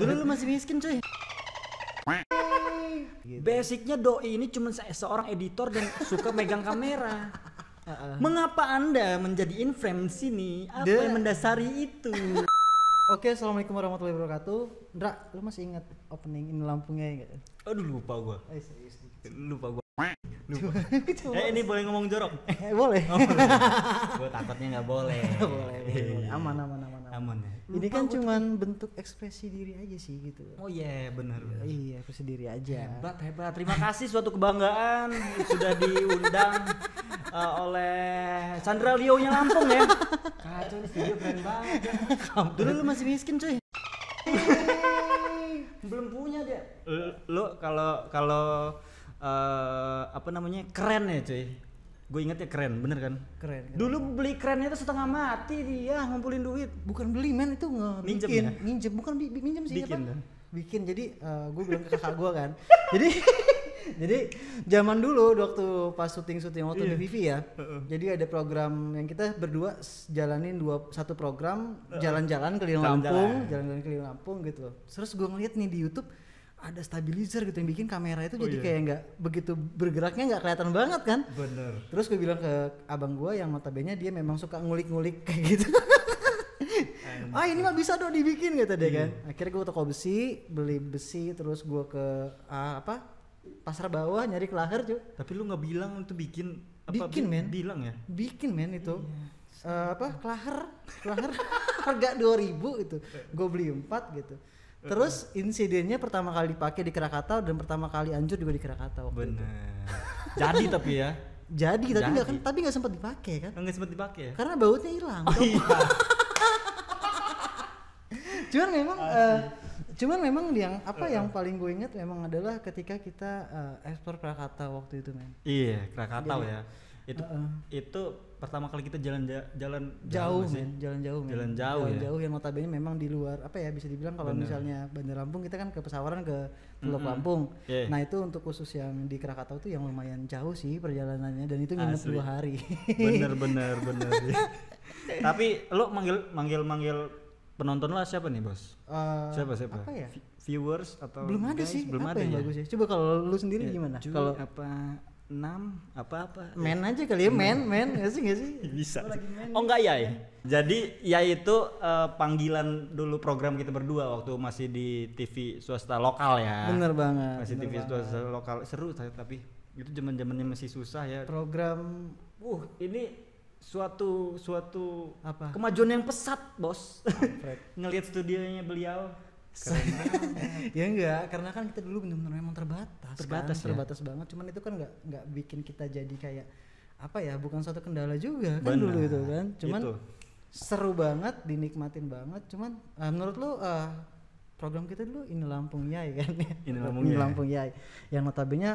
Dulu lu masih miskin cuy. Basicnya doi ini cuma seorang editor dan suka megang kamera. Mengapa Anda menjadi in-frame di sini? Apa yang mendasari itu? Oke, assalamualaikum warahmatullahi wabarakatuh. Ndra, lu masih ingat opening ini lampunya enggak? Aduh lupa gua. Serius. Lupa. Ini boleh ngomong jorok? Boleh. Gua takutnya nggak boleh. Boleh. Aman. Aman ya. Ini kan cuman bentuk ekspresi diri aja sih gitu. Oh iya, benar. Iya, ekspresi diri aja. Hebat. Terima kasih, suatu kebanggaan sudah diundang oleh Chandra Leo-nya Lampung ya. Kacau nih, studio keren banget. Dulu lu masih miskin cuy. Belum punya dia. Lu kalau apa namanya, keren ya cuy. Gue ingetnya keren, bener kan? Keren. Dulu beli kerennya itu setengah mati dia ngumpulin duit. Bukan beli men, itu Minjem ya? Minjem, bukan minjem sih. Bikin. Bikin. Jadi gue bilang ke kakak gue kan. Jadi zaman dulu waktu pas syuting waktu di TV ya. Jadi ada program yang kita berdua jalanin satu program jalan-jalan keliling Lampung gitu. Terus gue ngeliat nih di YouTube ada stabilizer gitu yang bikin kamera itu jadi kayak nggak begitu bergeraknya, nggak kelihatan banget kan. Bener. Terus gue bilang ke abang gue yang notabene dia memang suka ngulik-ngulik kayak gitu. Ini mah bisa dong dibikin gitu deh kan. Akhirnya gue toko besi, beli besi, terus gue ke pasar bawah nyari kelahar cuy. Tapi lu nggak bilang itu bikin apa? Bikin men. Bilang ya? Bikin men itu. Kelahar harga 2.000 itu. Gue beli 4 gitu. Terus insidennya pertama kali dipakai di Krakatau dan pertama kali anjur juga di Krakatau. Bener. Jadi tapi ya. Tapi nggak sempat dipakai kan? Nggak sempat dipakai ya? Karena bautnya hilang. Oh iya. Cuman memang yang paling gue ingat memang adalah ketika kita ekspor Krakatau waktu itu men. Iya, Krakatau ya. Itu pertama kali kita jalan jauh yang notabene memang di luar bisa dibilang kalau misalnya Bandar Lampung kita kan ke Pesawaran ke Teluk Lampung. Nah itu untuk khusus yang di Krakatau tuh yang lumayan jauh sih perjalanannya dan itu nginep 2 hari. Bener. Tapi lo manggil penonton lah siapa nih bos? Siapa? Apa ya? Viewers atau belum ada sih. Belum apa ada yang ya? Bagus ya. Coba kalau lu sendiri gimana? Kalau apa 6 apa? Men aja kali ya, men nggak sih? Bisa. Oh enggak ya? Jadi ya itu panggilan dulu program kita berdua waktu masih di TV swasta lokal ya. Bener banget. Masih TV swasta lokal, seru tapi itu zaman-zamannya masih susah ya. Program ini suatu apa? Kemajuan yang pesat, bos. Ngelihat studionya beliau. Ya enggak, karena kan kita dulu benar-benar memang terbatas banget. Cuman itu kan nggak bikin kita jadi kayak bukan suatu kendala juga kan. Dulu itu kan. Cuman seru banget, dinikmatin banget. Cuman menurut lu program kita dulu Ini Lampung Yai kan ya. Ini Lampung Yai. Yang notabene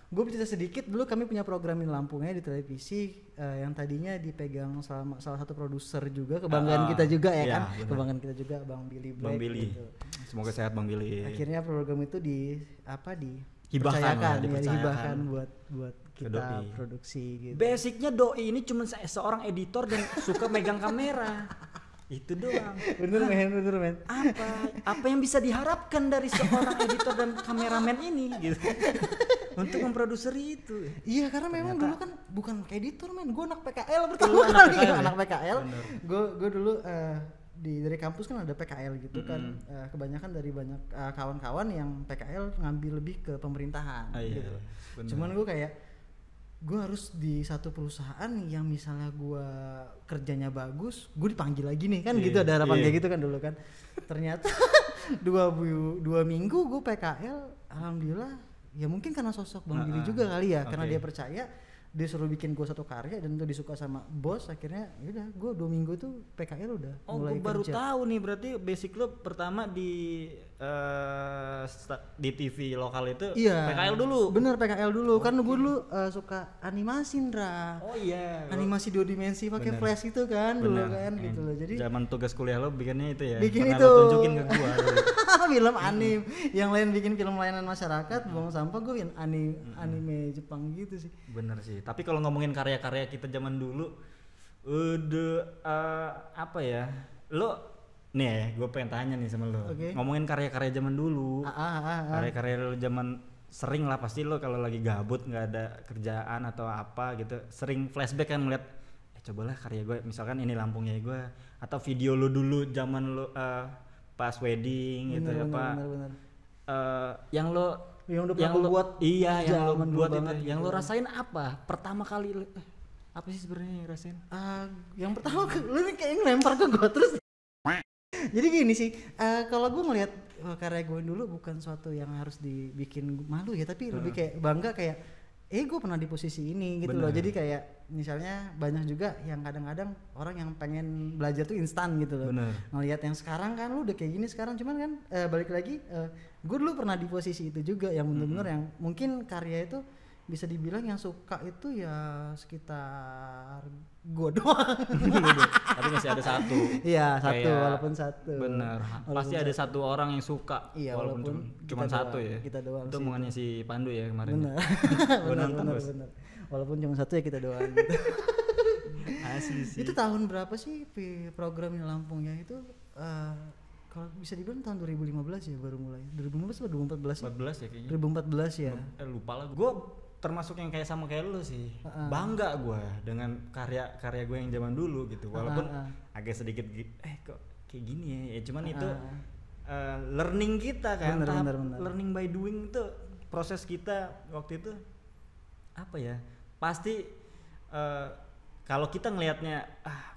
gue cerita sedikit, dulu kami punya program Ini Lampung Yai di televisi yang tadinya dipegang salah satu produser juga, kebanggaan kita juga ya kan. Bener. Kebanggaan kita juga Bang Billy Black gitu. Semoga sehat Bang Billy. Akhirnya program itu dihibahkan buat kita produksi gitu. Basicnya doi ini cuma seorang editor dan suka megang kamera. Itu doang. Bener men. Apa yang bisa diharapkan dari seorang editor dan kameramen ini gitu. Untuk memproduser itu. Iya, karena memang dulu kan bukan editor men. Gue anak PKL pertama kali. Anak PKL. Gue dulu dari kampus kan ada PKL gitu kan. Kebanyakan dari banyak kawan-kawan yang PKL ngambil lebih ke pemerintahan gitu. Bener. Cuman gue harus di satu perusahaan yang misalnya gue kerjanya bagus, gue dipanggil lagi nih kan. Gitu ada harapan kayak gitu kan dulu kan. Ternyata 2 minggu gue PKL, alhamdulillah ya mungkin karena sosok Bang Billy juga kali ya. Karena dia percaya, dia suruh bikin gue satu karya dan itu disuka sama bos. Akhirnya yaudah gue 2 minggu tuh PKL udah mulai kerja. Baru tahu nih, berarti basic lo pertama di TV lokal itu PKL dulu. Bener, PKL dulu. Kan gue dulu suka animasi Ndra. Animasi 2 dimensi pakai flash gitu kan. Dulu kan gitu loh. Jadi zaman tugas kuliah lo bikinnya itu ya. Bikin itu. Lo tunjukin ke gua. Film anim. Yang lain bikin film layanan masyarakat, buang sampah, gue bikin anime Jepang gitu sih. Bener sih. Tapi kalau ngomongin karya-karya kita zaman dulu udah lo nih ya, gue pengen tanya nih sama lo. Ngomongin karya-karya zaman dulu. Karya-karya lo zaman sering lah pasti lo kalau lagi gabut nggak ada kerjaan atau apa gitu, sering flashback kan melihat cobalah karya gue, misalkan ini Lampungnya gue, atau video lo dulu zaman lo pas wedding gitu bener. Yang lo buat, iya yang lo buat itu, yang lo rasain apa pertama kali apa sih sebenarnya yang rasain? Yang pertama lu nih kayak ngelempar ke gue terus. Jadi gini sih, kalau gue ngelihat karya gue dulu bukan suatu yang harus dibikin malu ya, tapi lebih kayak bangga kayak gue pernah di posisi ini gitu loh. Jadi kayak misalnya banyak juga yang kadang-kadang orang yang pengen belajar tuh instan gitu loh. Ngelihat yang sekarang kan lu udah kayak gini sekarang, cuman kan balik lagi gue dulu pernah di posisi itu juga yang bener-bener yang mungkin karya itu bisa dibilang yang suka itu ya sekitar gue doang. Tapi masih ada satu. Iya, satu walaupun satu. Bener. Pasti ada satu orang yang suka. Iya, walaupun cuma satu ya. Kita doang. Itu omongannya si Pandu ya kemarin. Bener. Walaupun cuma satu ya kita doang gitu. Asli sih. Itu tahun berapa sih programnya Lampung ya itu? Kalau bisa dibilang tahun 2015 ya baru mulai. 2015 atau 2014 sih? 14 ya kayaknya. 2014 ya. Lupa lah. Gue termasuk yang kayak sama kayak lu sih. Bangga gue dengan karya gue yang zaman dulu gitu. Walaupun agak sedikit kok kayak gini ya. Cuman itu learning kita kan. Bener. Learning by doing itu proses kita waktu itu apa ya? Pasti kalau kita ngelihatnya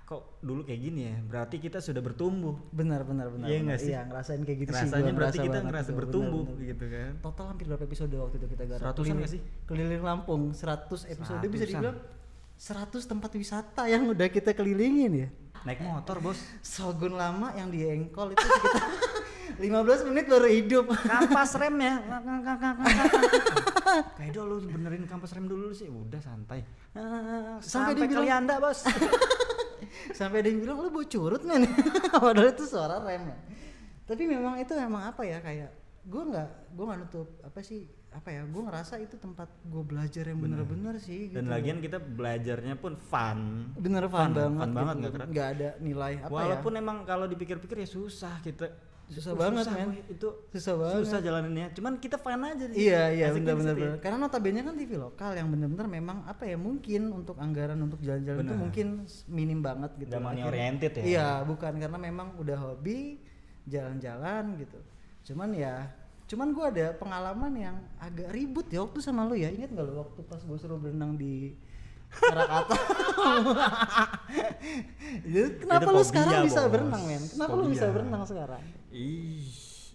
kok dulu kayak gini ya, berarti kita sudah bertumbuh. Benar. Iya nggak sih? Iya, ngerasain kayak gitu. Rasanya berarti kita ngerasa bertumbuh gitu kan. Total hampir berapa episode waktu itu kita garap? 100-an nggak sih? Keliling Lampung 100 episode, bisa dibilang 100 tempat wisata yang udah kita kelilingin ya. Naik motor bos. Sogun lama yang di Engkol itu sekitar 15 menit baru hidup. Kampas remnya. Kayak lu benerin kampas rem dulu sih. Udah santai. Sampai Kalianda bos. Sampai ada yang bilang lu bau curut men. Padahal itu suara rem. Tapi memang itu apa ya, kayak gue nggak nutup gue ngerasa itu tempat gue belajar yang bener-bener sih gitu. Dan lagian kita belajarnya pun fun banget gitu. Nggak ada nilai walaupun emang kalau dipikir-pikir ya susah kita. Susah banget men, itu susah banget, susah jalaninnya, cuman kita fun aja sih. Iya benar. Karena notabene kan TV lokal yang benar-benar memang mungkin untuk anggaran untuk jalan-jalan itu mungkin minim banget gitu. Udah money oriented ya. Iya, bukan, karena memang udah hobi jalan-jalan gitu. Cuman gue ada pengalaman yang agak ribut ya waktu sama lu ya. Ingat nggak lu waktu pas gue suruh berenang di Krakatau? Kenapa lu sekarang bisa berenang men? Kenapa lu bisa berenang sekarang?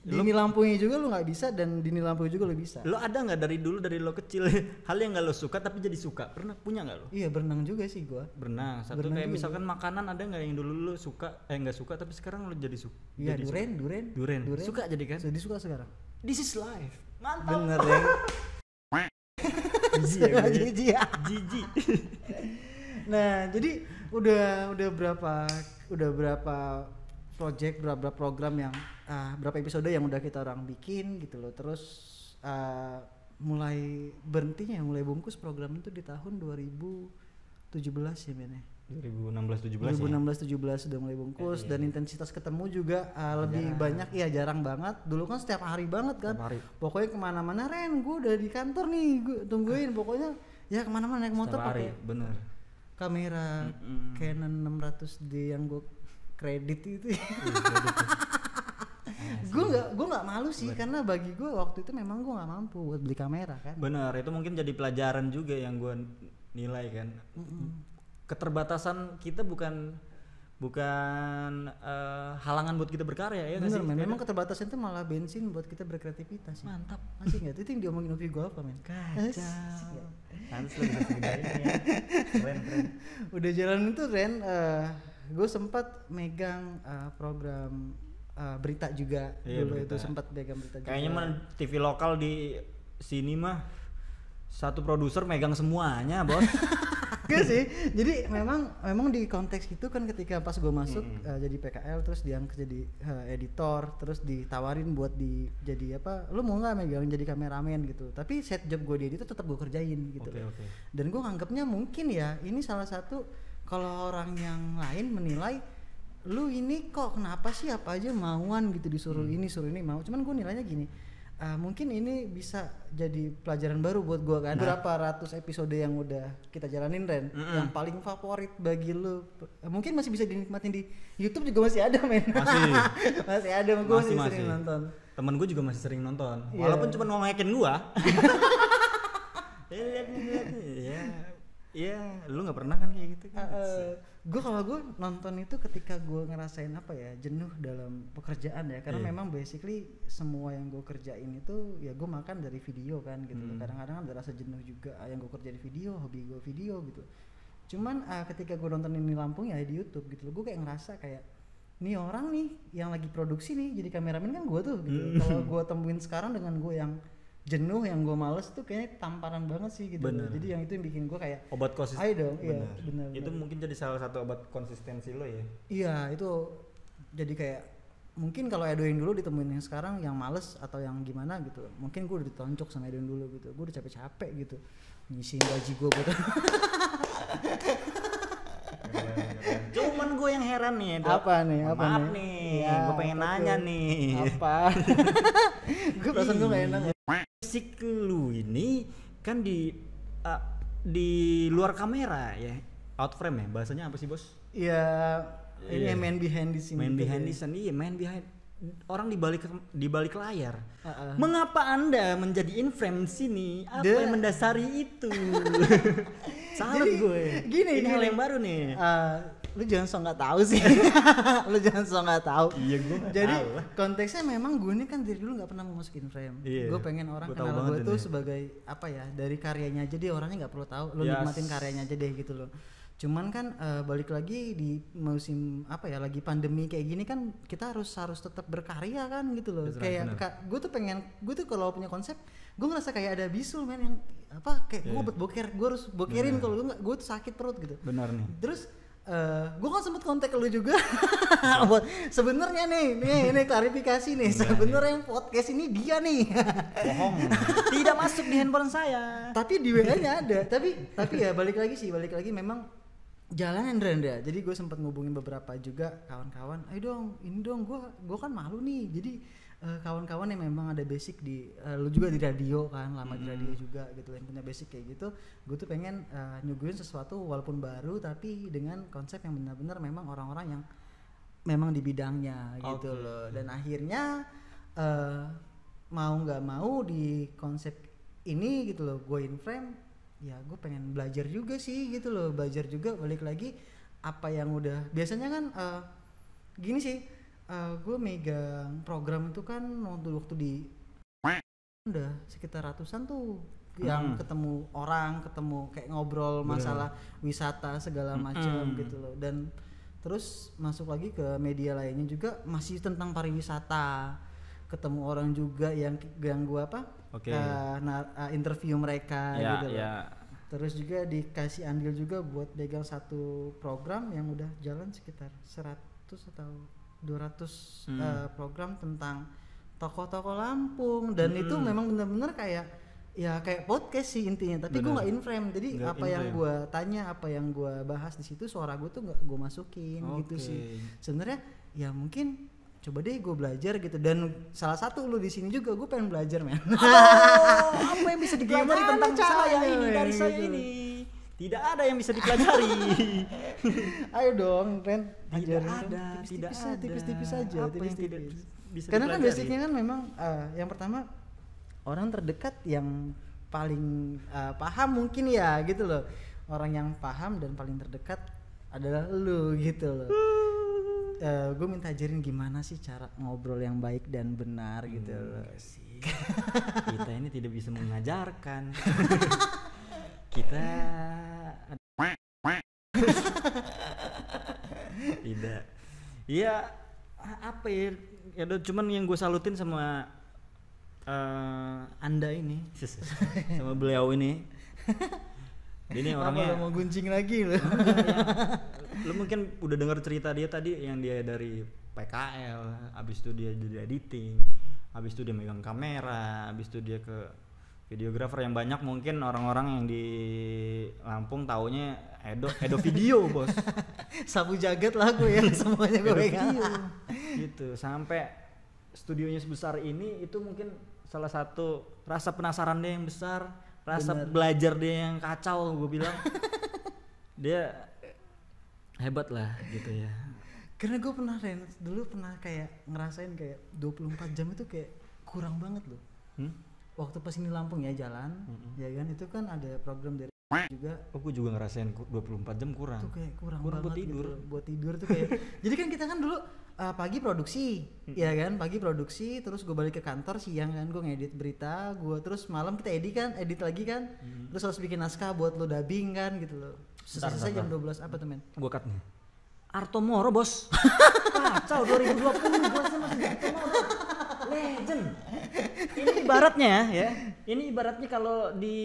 Dini Lampungnya juga lu nggak bisa, dan Dini Lampung juga lu bisa. Lo ada nggak dari lo kecil hal yang nggak lo suka tapi jadi suka? Pernah punya nggak lo? Iya, berenang juga sih gua. Berenang. Satu berenang kayak juga. Misalkan makanan ada nggak yang dulu lo suka nggak suka tapi sekarang lo jadi suka? Iya, duren. Suka jadi kan? Jadi suka sekarang. This is life. Mantap. Bener ya. Jijik. Nah, jadi udah berapa project, berapa program yang berapa episode yang udah kita orang bikin gitu loh. Terus mulai bungkus program itu di tahun 2017 ya men. 2016-17 sudah mulai bungkus, dan intensitas ketemu juga lebih banyak ya, jarang banget. Dulu kan setiap hari banget kan. Pokoknya kemana-mana, Ren, gue udah di kantor nih, gue tungguin. Pokoknya ya kemana-mana naik motor pakai kamera Canon 600D yang gue kredit itu. Gue nggak malu sih, karena bagi gue waktu itu memang gue nggak mampu buat beli kamera kan. Bener, itu mungkin jadi pelajaran juga yang gue nilai kan. Keterbatasan kita bukan halangan buat kita berkarya ya. Bener men, memang keterbatasan itu malah bensin buat kita berkreativitas. Mantap. Masih nggak? Itu yang diomongin Upi gue apa men? Kacau. Hans lo bisa segidain ya. Keren. Udah jalan itu Ren, gue sempat megang program berita juga. Dulu berita. Itu sempat megang berita juga. Kayaknya mah TV lokal di sini mah satu produser megang semuanya bos. Gak sih, jadi memang di konteks itu kan ketika pas gue masuk jadi PKL, terus diangkat jadi editor, terus ditawarin buat jadi lu mau nggak megang jadi kameramen gitu. Tapi set job gue di itu tetap gue kerjain gitu. Okay. Dan gue nganggapnya mungkin ya ini salah satu, kalau orang yang lain menilai lu ini kok kenapa sih apa aja mauan gitu disuruh ini suruh ini mau. Cuman gue nilainya gini, mungkin ini bisa jadi pelajaran baru buat gue kan. Berapa ratus episode yang udah kita jalanin Ren, yang paling favorit bagi lu mungkin masih bisa dinikmatin di YouTube juga masih ada men. Masih ada, gue masih sering nonton. Temen gue juga masih sering nonton, walaupun cuma ngolekin gue. Ya, lu nggak pernah kan kayak gitu kan? Kalau gue nonton itu ketika gue ngerasain apa ya, jenuh dalam pekerjaan ya, karena memang basically semua yang gue kerjain itu ya gue makan dari video kan gitu. Kadang-kadang ada rasa jenuh juga yang gue kerja di video, hobi gue video gitu. Cuman ketika gue nonton ini Lampung ya di YouTube gitu, gue kayak ngerasa kayak nih orang nih yang lagi produksi nih jadi kameramen kan gue tuh gitu. Kalau gue temuin sekarang dengan gue yang jenuh, yang gue males tuh kayaknya tamparan banget sih gitu. Jadi yang itu yang bikin gue kayak obat konsistensi. Ayo dong, iya benar. Itu mungkin jadi salah satu obat konsistensi lo ya. Iya itu jadi kayak mungkin kalau Edwin dulu ditemuin yang sekarang yang males atau yang gimana gitu, mungkin gue udah ditoncok sama Edwin dulu gitu. Gue udah capek-capek gitu ngisiin gaji gue buat Cuman gue yang heran nih. Apa nih? Maaf nih, ya, gue pengen nanya nih. Apa? Gue perasaan gue gak enak. Basic lu ini kan di luar kamera ya, out frame ya, bahasanya apa sih bos? Iya, ini main behind di sini. Main behind di sini, main behind. Orang di balik layar. Mengapa Anda menjadi in frame sini? Apa yang mendasari itu? Salut gue. Ini hal yang baru nih. Lu jangan so nggak tahu sih. Lu jangan so nggak tahu. Iya gue. Jadi konteksnya memang gue ini kan dari dulu nggak pernah mau masukin frame. Gue pengen orang kenal gue tuh sebagai apa ya, dari karyanya aja deh, orangnya nggak perlu tahu. Lu nikmatin karyanya aja deh gitu loh. Cuman kan balik lagi di musim apa ya, lagi pandemi kayak gini kan kita harus tetap berkarya kan gitu loh. Kayak gue tuh kalau punya konsep gue ngerasa kayak ada bisul men yang apa kayak gue boker, gue harus bokerin, kalau gue tuh sakit perut gitu. Benar nih. Terus gue kan sempet kontak lu juga. Sebenarnya nih ini klarifikasi nih, sebenarnya yang podcast ini dia nih. Bohong. Tidak masuk di handphone saya. Tapi di WA-nya ada. Tapi ya balik lagi memang jalanan Rendra. Jadi gue sempat ngubungin beberapa juga kawan-kawan. Ayo dong, ini dong gue kan malu nih. Jadi kawan-kawan yang memang ada basic di lu juga di radio kan, lama di radio juga gitu, yang punya basic kayak gitu. Gue tuh pengen nyuguhin sesuatu walaupun baru tapi dengan konsep yang benar-benar memang orang-orang yang memang di bidangnya gitu loh. Dan akhirnya mau nggak mau di konsep ini gitu loh, gue in frame. Ya gue pengen belajar juga sih gitu loh, belajar juga balik lagi apa yang udah biasanya kan gini sih, gue megang program itu kan waktu di udah sekitar ratusan tuh yang ketemu orang, ketemu kayak ngobrol masalah wisata segala macam gitu loh. Dan terus masuk lagi ke media lainnya juga masih tentang pariwisata, ketemu orang juga yang gue interview mereka gitu loh. Terus juga dikasih andil juga buat pegang satu program yang udah jalan sekitar 100 atau 200 program tentang tokoh-tokoh Lampung. Dan itu memang benar-benar kayak podcast sih intinya, tapi gue nggak in frame. Jadi apa yang gue tanya, apa yang gue bahas di situ, suara gue tuh nggak gue masukin gitu sih. Sebenarnya ya mungkin coba deh gue belajar gitu, dan salah satu lu di sini juga gue pengen belajar men. Apa yang bisa dipelajari tentang saya ini dari saya ini? Tidak ada yang bisa dipelajari. Ayo dong Ren, tidak ada. Tipis-tipis aja. Bisa karena kan basicnya kan memang yang pertama orang terdekat yang paling paham mungkin ya gitu loh. Orang yang paham dan paling terdekat adalah lu gitu loh. Gue minta ajarin gimana sih cara ngobrol yang baik dan benar gitu loh. Kita ini tidak bisa mengajarkan. Kita tidak. Iya, apa ya? Ya cuman yang gue salutin sama Anda ini, sama beliau ini. Ini orangnya mau guncing lagi loh. Lu mungkin udah dengar cerita dia tadi yang dia dari PKL, habis itu dia jadi editing, habis itu dia megang kamera, habis itu dia ke Videografer yang banyak mungkin orang-orang yang di Lampung taunya Edo Video bos. Sapu jagat lah gue ya, semuanya gue pegang. Gitu, sampai studionya sebesar ini itu mungkin salah satu rasa penasaran dia yang besar, rasa belajar dia yang kacau gue bilang. Dia hebat lah gitu ya. Karena gue dulu pernah kayak ngerasain kayak 24 jam itu kayak kurang banget loh. Waktu pas ini Lampung ya jalan, ya kan itu kan ada program dari juga. Aku juga ngerasain 24 jam kurang. Itu kayak kurang banget buat tidur. Gitu. Buat tidur tuh kayak. Jadi kan kita kan dulu pagi produksi, ya kan pagi produksi, terus gue balik ke kantor siang kan gue ngedit berita, gue terus malam kita edit lagi kan, terus harus bikin naskah buat lo dubbing kan gitu loh. Selesai jam 12 apa tuh men? Gue cut nih. Arto Moro bos. Kacau 2020 bosnya masih Arto Moro. Legend. Ini ibaratnya ya. Ini ibaratnya kalau di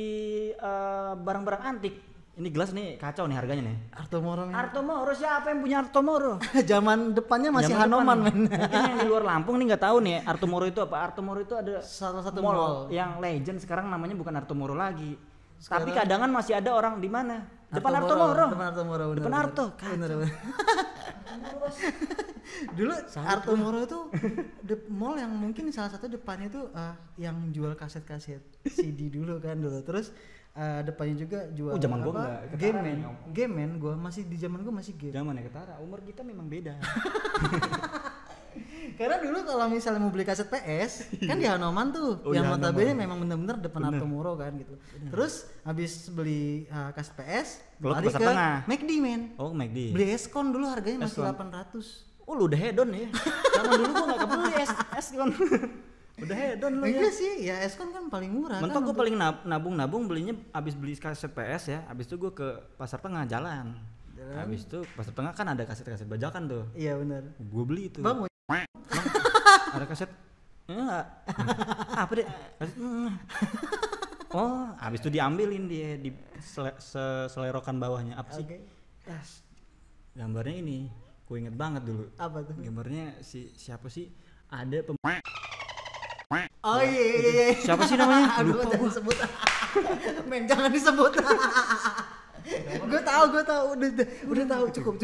barang-barang antik. Ini gelas nih kacau nih harganya nih. Arto Moro. Arto Moro siapa yang punya Arto Moro? Zaman depannya masih Hanoman men. Mungkin yang di luar Lampung nih nggak tahu nih Arto Moro itu apa. Arto Moro itu ada salah satu mall yang legend sekarang namanya bukan Arto Moro lagi. Sekarang, tapi kadangan masih ada orang di mana? Depan Arto Moro. Depan Arto Moro. Depan Arto. Bener. Dulu Arto Moro itu mall yang mungkin salah satu depannya itu yang jual kaset-kaset CD dulu kan dulu. Terus depannya juga jual zaman gua enggak game man gua masih di zaman gua masih game. Zamannya ketara, umur kita memang beda. Karena dulu kalau misalnya mau beli kaset PS kan di Hanoman tuh yang notabene memang bener-bener depan Arto Moro kan gitu. Terus habis beli kaset PS lari ke McD men. Oh McD. Beli Eskon dulu harganya masih 800. Oh lu udah hedon ya. Zaman dulu gua gak kebeli Eskon. Udah hedon lu ya. Enggak sih, ya Eskon kan paling murah. Mentok kan, gue paling nabung belinya abis beli kaset PS ya. Abis itu gue ke Pasar Tengah jalan. Abis itu Pasar Tengah kan ada kaset-kaset bajakan tuh. Iya benar. Gue beli itu. Bang, ada kaset. Enggak. Apa deh? Oh, abis itu diambilin dia di selerokan bawahnya. Apa sih? Yes. Gambarnya ini, gue inget banget dulu. Apa tuh? Gambarnya siapa sih? Ada oh iya. Siapa sih namanya? Aduh, jangan sebut. Men, jangan disebut. Gue tahu, udah tahu, cukup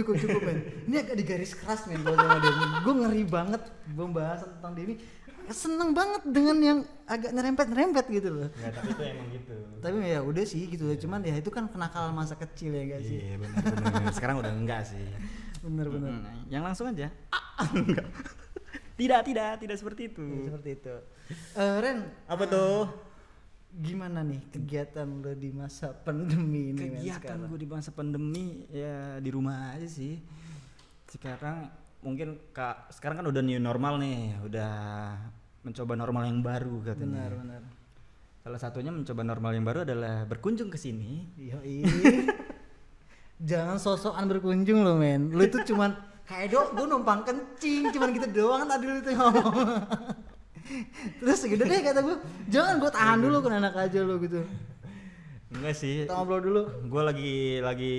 men. Ini agak di garis keras men kalau sama Denny. Gue ngeri banget pembahasan tentang Denny. Seneng banget dengan yang agak nerempet gitu loh. Ya, tapi itu emang gitu. Tapi ya udah sih gitu ya. Cuman ya itu kan kenakalan masa kecil ya enggak sih? Iya benar. Sekarang udah enggak sih. Bener. Yang langsung aja. Enggak. Tidak seperti itu. Ren, apa tuh? Gimana nih kegiatan lo di masa pandemi ini? Kegiatan gue di masa pandemi ya di rumah aja sih. Sekarang mungkin sekarang kan udah new normal nih, udah mencoba normal yang baru katanya. Benar. Salah satunya mencoba normal yang baru adalah berkunjung ke sini. Jangan sosokan berkunjung lo men. Lo itu cuman kayak gue numpang kencing, cuman gitu doang tadi lu tuh ngomong. Terus gitu deh kata gue, jangan gue tahan dulu kan anak aja lo gitu. Enggak sih. Kita ngobrol dulu. Gue lagi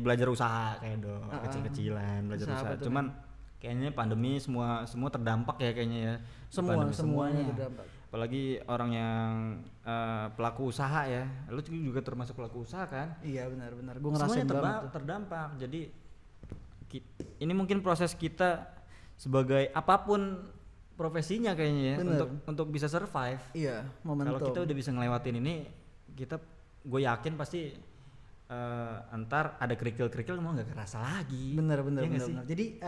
belajar usaha kayak kecil-kecilan belajar usaha. Cuman kayaknya pandemi semua terdampak ya kayaknya ya. Semuanya terdampak. Apalagi orang yang pelaku usaha ya. Lu juga termasuk pelaku usaha kan? Iya benar. Gue ngerasain semuanya terdampak. Jadi ini mungkin proses kita sebagai apapun profesinya kayaknya ya untuk bisa survive. Iya, momentum. Kalau kita udah bisa ngelewatin ini, gue yakin pasti antar ada kerikil mau nggak kerasa lagi. Bener. Jadi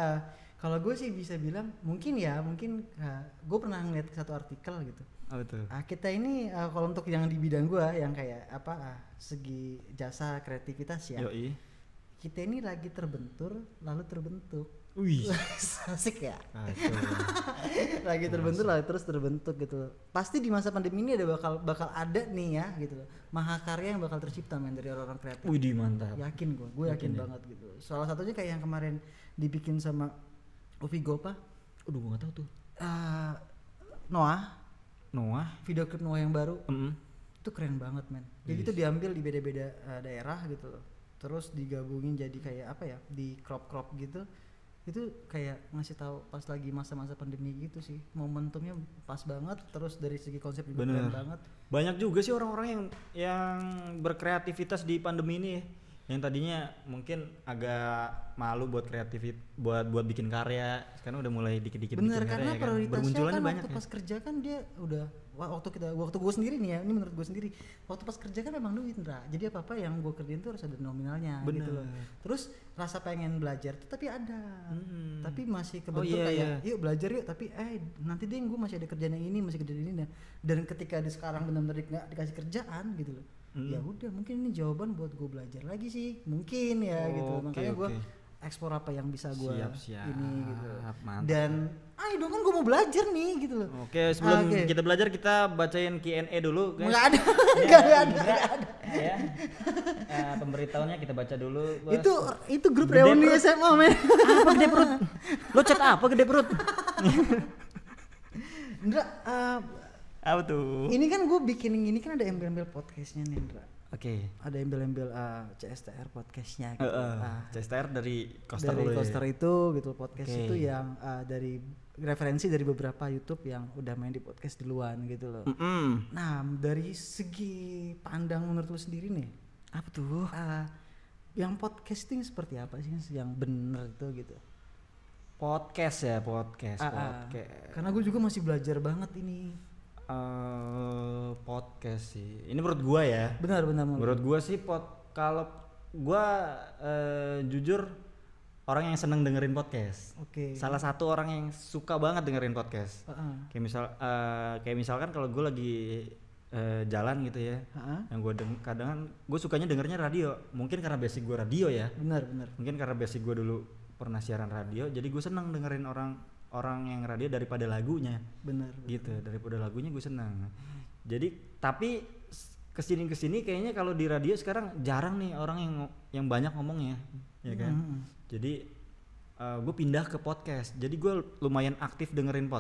kalau gue sih bisa bilang mungkin gue pernah ngeliat satu artikel gitu. Oh, betul. Kita ini kalau untuk yang di bidang gue yang kayak segi jasa kreativitas ya. Yoi. Kita ini lagi terbentur lalu terbentuk. Wih, asik ya. Lagi terbentur lalu terus terbentuk gitu. Pasti di masa pandemi ini ada bakal ada nih ya gitu. Mahakarya yang bakal tercipta men dari orang-orang kreatif. Wih, mantap. Yakin gue yakin banget gitu. Salah satunya kayak yang kemarin dibikin sama Uvi Gopa. Gue nggak tahu tuh. Noah. Video klip Noah yang baru. Itu keren banget men. Jadi itu diambil di beda-beda daerah gitu loh. Terus digabungin jadi kayak apa ya, di crop gitu, Itu kayak ngasih tahu pas lagi masa-masa pandemi gitu sih, momentumnya pas banget, terus dari segi konsep juga keren banget. Banyak juga sih orang-orang yang berkreativitas di pandemi ini, yang tadinya mungkin agak malu buat buat bikin karya, sekarang udah mulai dikit-dikit bikin karya. Bener, karena prioritasnya kan waktu pas kerja kan dia udah, waktu gue sendiri nih ya, ini menurut gue sendiri, waktu pas kerja kan memang duit, Ndra. Jadi apa yang gue kerjain tuh harus ada nominalnya. Bener. Gitu loh. Terus rasa pengen belajar tuh tapi ada, tapi masih kebentuk yuk belajar yuk, tapi nanti deh gue masih ada kerjaan yang ini, masih kerjaan ini. Dan ketika di sekarang benar-benar nggak dikasih kerjaan gitu loh, ya udah mungkin ini jawaban buat gue belajar lagi sih, mungkin ya gitu. Makanya gue ekspor apa yang bisa gue ini gitu. Mantap. Dan ayo dong, kan gue mau belajar nih gitu loh. Oke, sebelum kita belajar kita bacain Q&A dulu guys. Nggak ada. Nggak ada. Ya. Pemberitahuannya kita baca dulu. Itu grup reuni SMA men. Apa gede perut? Lo chat apa gede perut? Ndra, apa tuh? Ini kan gue bikin ini kan ada embel-embel podcastnya nih, Ndra. Oke. Ada embel-embel CSTR podcastnya gitu. CSTR dari Coaster dari Coaster itu gitu, podcast itu yang dari referensi dari beberapa YouTube yang udah main di podcast duluan gitu loh. Nah, dari segi pandang menurut lu sendiri nih, apa tuh? Yang podcasting seperti apa sih yang bener itu gitu? Podcast. Karena gue juga masih belajar banget ini. Podcast sih. Ini menurut gua ya. Benar. Menurut gua sih kalau gua jujur orang yang seneng dengerin podcast. Oke. Salah satu orang yang suka banget dengerin podcast. Kayak misalkan kalau gua lagi jalan gitu ya. Yang gua kadang gua sukanya dengernya radio. Mungkin karena basic gua radio ya. Benar. Mungkin karena basic gua dulu pernah siaran radio, jadi gua seneng dengerin orang yang radio daripada lagunya. Benar. Gitu, daripada lagunya gue senang. Jadi tapi kesini kayaknya kalau di radio sekarang jarang nih orang yang banyak ngomongnya, ya kan. Jadi gue pindah ke podcast. Jadi gue lumayan aktif dengerin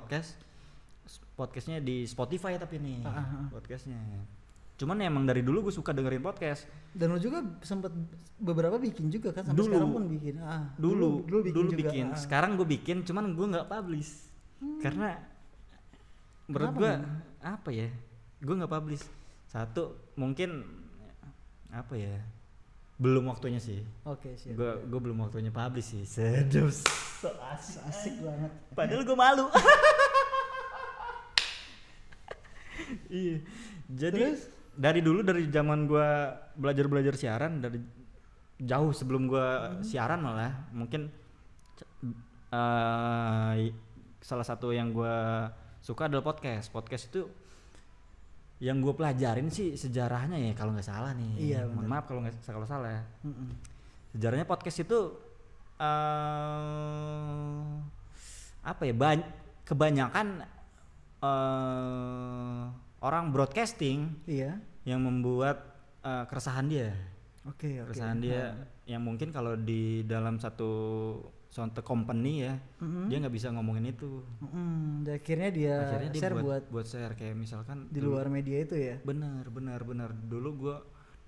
podcastnya di Spotify tapi nih podcastnya. Cuman emang dari dulu gue suka dengerin podcast. Dan lo juga sempet beberapa bikin juga kan, sampai sekarang pun bikin. Dulu bikin. Sekarang gue bikin, cuman gue nggak publish. Karena menurut gue apa ya? Gue nggak publish. Satu mungkin apa ya? Belum waktunya sih. Oke, siap. Gue belum waktunya publish sih. Sedap. Asik banget. Padahal gue malu. Iya. Jadi dari zaman gue belajar siaran, dari jauh sebelum gue siaran malah mungkin salah satu yang gue suka adalah podcast itu yang gue pelajarin sih sejarahnya ya kalau nggak salah nih. Iya, mohon maaf kalau salah. Sejarahnya podcast itu apa ya, kebanyakan orang broadcasting yang membuat keresahan dia. Keresahan dia yang mungkin kalau di dalam satu company ya, dia nggak bisa ngomongin itu. Dan akhirnya dia share buat share kayak misalkan di luar media itu ya. Benar. Dulu gue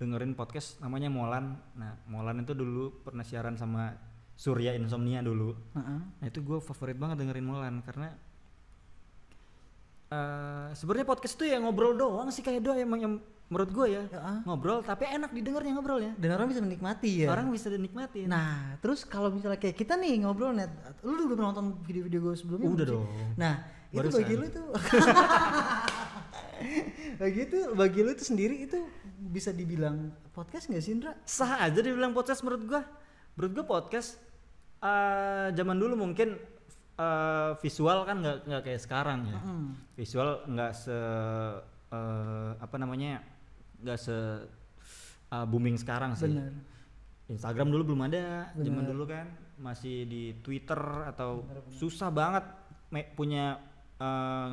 dengerin podcast namanya Molan. Nah, Molan itu dulu pernah siaran sama Surya Insomnia dulu. Nah, itu gue favorit banget dengerin Molan karena sebenarnya podcast itu ya ngobrol doang sih, kayak doang emang yang menurut gue ya, ngobrol tapi enak didengarnya ngobrolnya, dan orang bisa menikmati ya. Nah, terus kalau misalnya kayak kita nih ngobrol net, lu udah nonton video-video gue sebelumnya? Udah dong. Nah, itu bagi lu tuh bagi lu itu sendiri itu bisa dibilang podcast nggak sih, Indra? Sah aja dibilang podcast menurut gue. Menurut gue podcast zaman dulu mungkin visual kan nggak kayak sekarang ya. Visual nggak nggak se booming sekarang sih. Bener. Instagram dulu belum ada. Zaman dulu kan masih di Twitter atau susah banget punya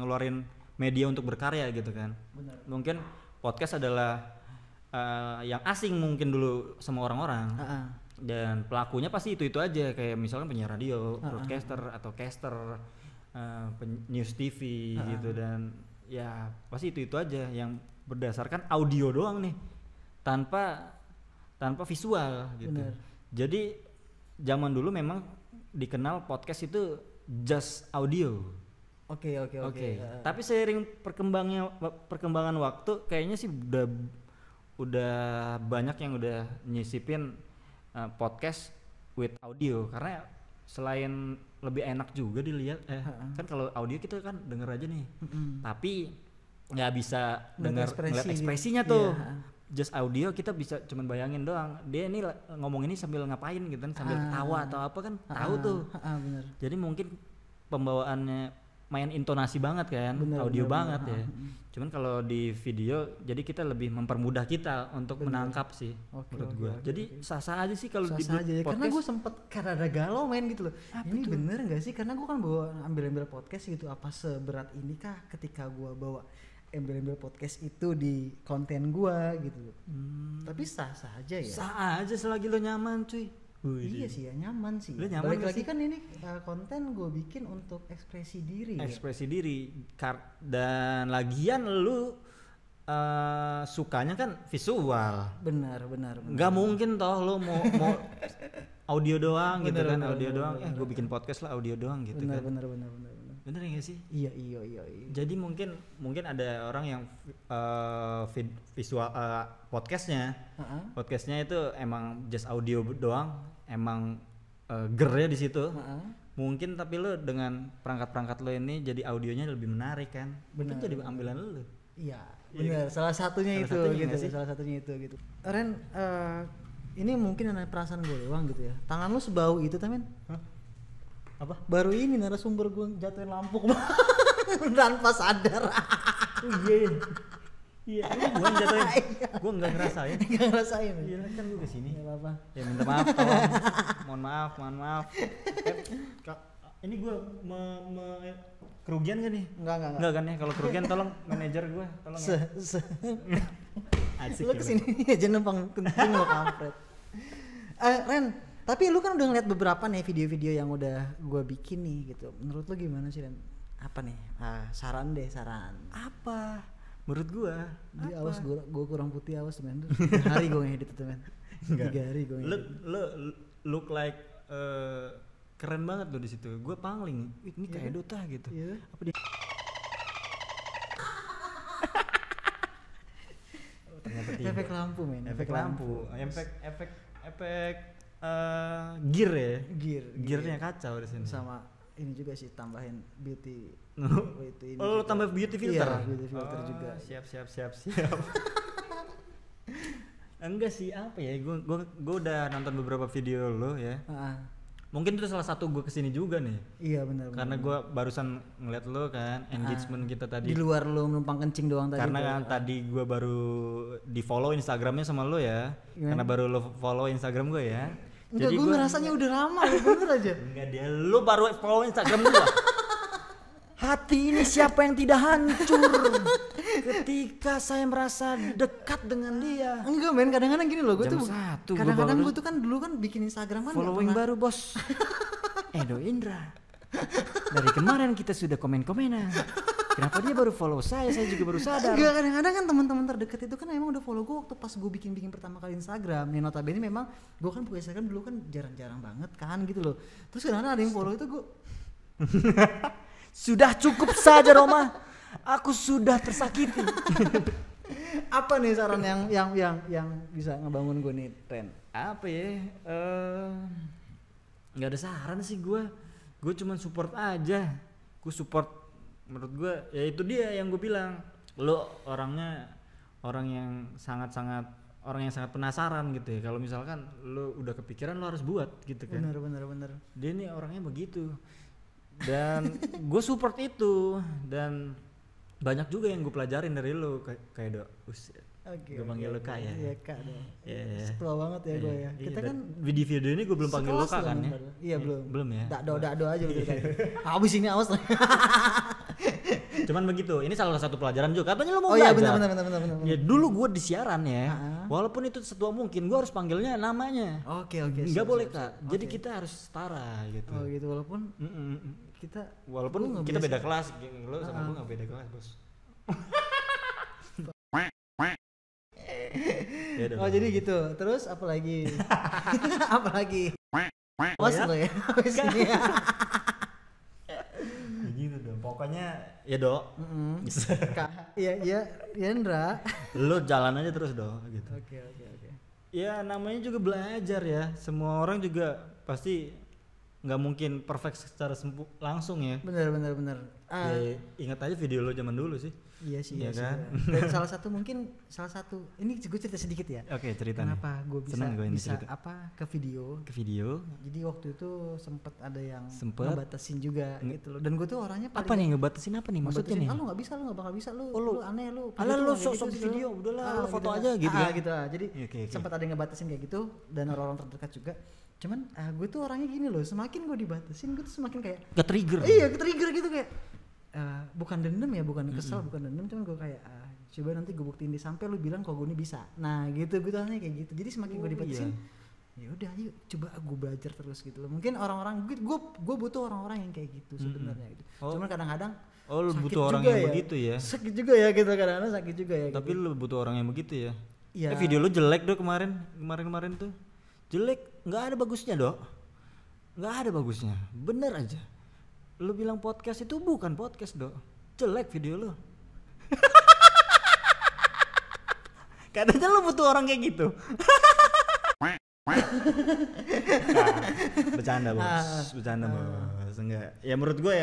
ngeluarin media untuk berkarya gitu kan. Mungkin podcast adalah yang asing mungkin dulu sama orang-orang. Dan pelakunya pasti itu aja, kayak misalkan penyiar radio, broadcaster atau caster, news TV gitu, dan ya pasti itu aja yang berdasarkan audio doang nih, tanpa visual gitu. Jadi zaman dulu memang dikenal podcast itu just audio. Oke. Tapi seiring perkembangan waktu kayaknya sih udah banyak yang udah nyisipin podcast with audio, karena selain lebih enak juga dilihat kan kalau audio kita kan denger aja nih. Tapi nggak bisa ngeliat ekspresinya gitu. Tuh. Just audio kita bisa cuman bayangin doang. Dia ini ngomong ini sambil ngapain gitu kan, sambil ketawa atau apa kan tahu tuh. Bener. Jadi mungkin pembawaannya main intonasi banget kan, audio banget ya. Cuman kalau di video jadi kita lebih mempermudah kita untuk menangkap sih menurut gua. Jadi sah-sah aja sih kalau di podcast. Karena gua sempet karena galau main gitu loh. Ini tuh? Bener nggak sih? Karena gua kan bawa ambil podcast gitu. Apa seberat ini kah ketika gua bawa embel-embel podcast itu di konten gua gitu. Tapi sah-sah aja ya. Sah aja selagi lo nyaman cuy. Iya sih ya, nyaman sih. Balik lagi kan ini konten gue bikin untuk ekspresi diri. Dan lagian lu sukanya kan visual. Benar. Gak mungkin toh lu mau audio doang gitu kan, audio doang. Gue bikin podcast lah audio doang gitu kan. Benar. Bener nggak sih? Iya. Jadi mungkin ada orang yang visual podcastnya itu emang just audio doang, emang gernya di situ. Mungkin tapi lo dengan perangkat lo ini jadi audionya lebih menarik kan? Bener. Itu jadi ambilan lo. Iya, benar. Salah satunya itu gitu. Ren, ini mungkin ada perasaan gue doang gitu ya. Tangan lo sebau itu temen? Apa? Baru ini narasumber gue jatuhin lampu tanpa sadar. Iya, gue jatuhin. Gue nggak ngerasain. Iya kan gue kesini. Nggak apa-apa. Ya minta maaf tolong. Mohon maaf. Ini gue kerugian gak nih? Enggak kan ya? Kalau kerugian tolong manajer gue, tolong. Asik. Lu kesini aja numpang kencing lo kampret. Ren, tapi lu kan udah ngeliat beberapa nih video-video yang udah gue bikin nih gitu. Menurut lu gimana sih Ren? Apa nih? Saran. Apa? Menurut gue? Awas gue kurang putih awas temen. 3 hari gue ngedit temen. 3 hari gue ngedit. Lu look like keren banget lo di situ. Gue pangling. Ini kayak Dota gitu. Iya. Apa dia? Efek lampu men. Efek gear ya. Gearnya kacau di sini. Sama ini juga sih tambahin beauty. Lo tambah beauty filter. Iya, beauty filter juga. Siap. Enggak sih, apa ya? Gue udah nonton beberapa video lo ya. Mungkin itu salah satu gue kesini juga nih. Iya benar. Karena gue barusan ngeliat lo kan engagement kita tadi. Di luar lo numpang kencing doang tadi. Karena kan tadi gue baru di follow Instagramnya sama lo ya. Karena baru lo follow Instagram gue ya. Enggak, gue ngerasanya udah lama ya, bener aja. Enggak, dia lo baru follow Instagram gue. Hati ini siapa yang tidak hancur ketika saya merasa dekat dengan dia. Enggak men, kadang-kadang gini loh, gue tuh kadang-kadang gue tuh kan dulu kan bikin Instagram kan following baru bos. Edo Indra. Dari kemarin kita sudah komen-komenan. Kenapa dia baru follow saya juga baru sadar. Enggak, kadang-kadang kan teman-teman terdekat itu kan emang udah follow gue waktu pas gue bikin pertama kali Instagram. Nih notabene memang gue kan buka Instagram dulu kan jarang-jarang banget kan gitu loh. Terus kadang-kadang ada yang follow itu gue sudah cukup saja Roma, aku sudah tersakiti. Apa nih saran yang bisa ngebangun gue nih Ren? Apa ya? Nggak ada saran sih gue cuma support aja. Gue support, menurut gue ya itu dia yang gue bilang. Lo orang yang sangat penasaran gitu ya. Kalau misalkan lo udah kepikiran lo harus buat gitu kan. Bener. Dia nih orangnya begitu. Dan gue support itu, dan banyak juga yang gue pelajarin dari lo kayak gue panggil lo Kak ya. Iya Kak dong. Yeah. Setua banget ya gue ya. Kita kan di video ini gue belum panggil lo Kak kan ya. Iya belum ya. Dakdo aja udah kan. Habis ini awas. Cuman begitu. Ini salah satu pelajaran juga. Katanya lo mau belajar. Oh iya benar. Ya dulu gue di siaran ya. Walaupun itu setua mungkin gue harus panggilnya namanya. Oke. Enggak boleh Kak. Jadi kita harus setara gitu. Oh gitu, walaupun kita beda kelas. Lo sama gue nggak beda kelas bos. Oh jadi gitu. Terus apa lagi? Awas lo ya. Gitu dong. Pokoknya ya Dok. Iya Indra. Lu jalan aja terus Dok gitu. Oke. Ya namanya juga belajar ya. Semua orang juga pasti nggak mungkin perfect secara langsung ya. Bener. Ya, ingat aja video lo zaman dulu sih. Iya sih. Kan? Dan salah satu ini gue cerita sedikit ya. Oke, cerita. Kenapa gue bisa cerita. ke video? Jadi waktu itu sempet ada yang ngebatasin juga gitu loh. Dan gue tuh orangnya paling apa nih ngebatasin apa nih maksudnya nih? Lu nggak bisa, lu nggak bakal bisa lu. Lu aneh lu. Alah lu sok video, udahlah foto aja gitu ya. Gitu. Jadi sempet ada yang ngebatasin kayak gitu dan orang-orang terdekat juga. Cuman gue tuh orangnya gini loh, semakin gue dibatasin gue tuh semakin kayak ke-trigger. Iya, ke-trigger gitu kayak bukan dendam ya, bukan kesel, bukan dendam, cuman gue kayak coba nanti gue buktiin sampai lu bilang kalau gue ini bisa. Nah, gitu gue tuh kayak gitu. Jadi semakin gue dibatasin, ya udah ayo coba gue belajar terus gitu loh. Mungkin orang-orang gue butuh orang-orang yang kayak gitu sebenarnya gitu. Cuman kadang-kadang lu butuh orang yang begitu ya. Sakit juga ya gitu, kadang-kadang sakit juga ya. Tapi gitu. lu butuh orang yang begitu ya. Iya. Video lu jelek Dok kemarin tuh. Jelek, nggak ada bagusnya Dok. Nggak ada bagusnya. Bener aja. Lu bilang podcast itu bukan podcast Dok. Jelek video lu. Katanya lu butuh orang kayak gitu. Bercanda bos. Enggak. Ya menurut gue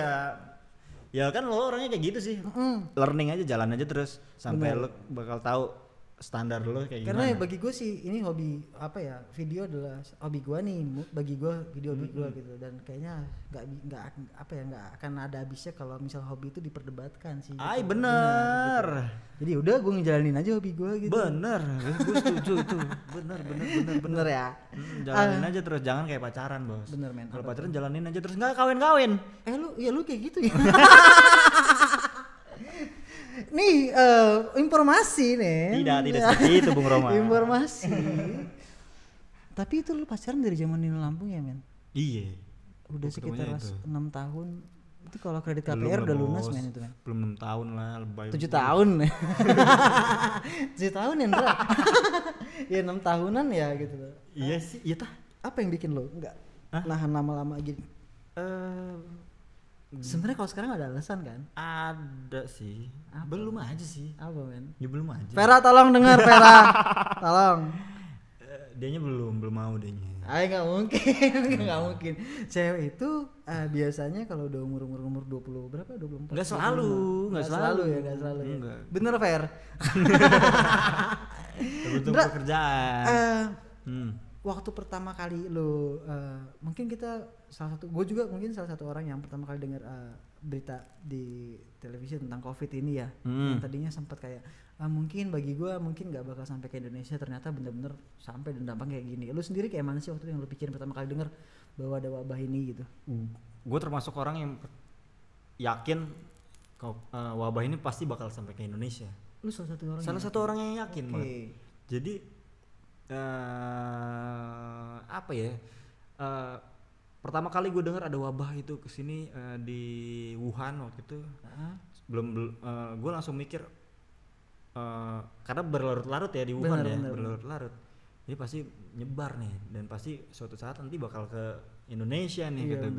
ya kan lo orangnya kayak gitu sih. Learning aja, jalan aja terus sampai lo bakal tahu standar lo kayak karena gimana. Bagi gue sih ini hobi video adalah hobi gue nih, bagi gue video hobi gue gitu, dan kayaknya nggak akan ada habisnya kalau misal hobi itu diperdebatkan sih. Ay gitu. Bener. Gitu. Jadi udah gue ngejalanin aja hobi gue gitu. Bener, gue setuju itu. Bener Ya. Jalanin aja terus, jangan kayak pacaran bos. Bener men. Kalau pacaran jalanin aja terus, nggak kawin. Lu kayak gitu ya. Nih informasi nih. Tidak seperti itu Bung Roma. Informasi. Tapi itu lu pacaran dari zaman Nino Lampung ya men? Iya. Udah sekitar 6 tahun. Itu kalau kredit KPR udah lunas men itu men. Belum 6 tahun lah, lebay. 7 tahun. 7 tahun ya Ndra. Ya 6 tahunan ya gitu loh. Iya sih, iya tah. Apa yang bikin lo enggak nahan lama-lama gini? Sebenarnya kalau sekarang ada alasan kan? Ada sih. Belum aja sih. Apa men? Ya belum aja. Vera tolong dengar Vera. Tolong. Dianya belum mau dianya. Nggak mungkin. Cewek itu biasanya kalau udah umur 20 berapa? 24. Nggak selalu. Enggak. Bener Ver. Tergantung pekerjaan. Waktu pertama kali lo mungkin gue juga mungkin salah satu orang yang pertama kali dengar berita di televisi tentang COVID ini ya. Yang tadinya sempat kayak mungkin bagi gue mungkin nggak bakal sampai ke Indonesia, ternyata bener-bener sampai dan dampak kayak gini. Lu sendiri kayak mana sih waktu itu yang lu pikirin pertama kali dengar bahwa ada wabah ini gitu? Gue termasuk orang yang yakin wabah ini pasti bakal sampai ke Indonesia. Lu salah satu orang yang yakin banget. Jadi pertama kali gue dengar ada wabah itu kesini di Wuhan waktu itu. Gue langsung mikir karena berlarut-larut ya di Wuhan berlarut-larut. Jadi pasti nyebar nih dan pasti suatu saat nanti bakal ke Indonesia nih gitu.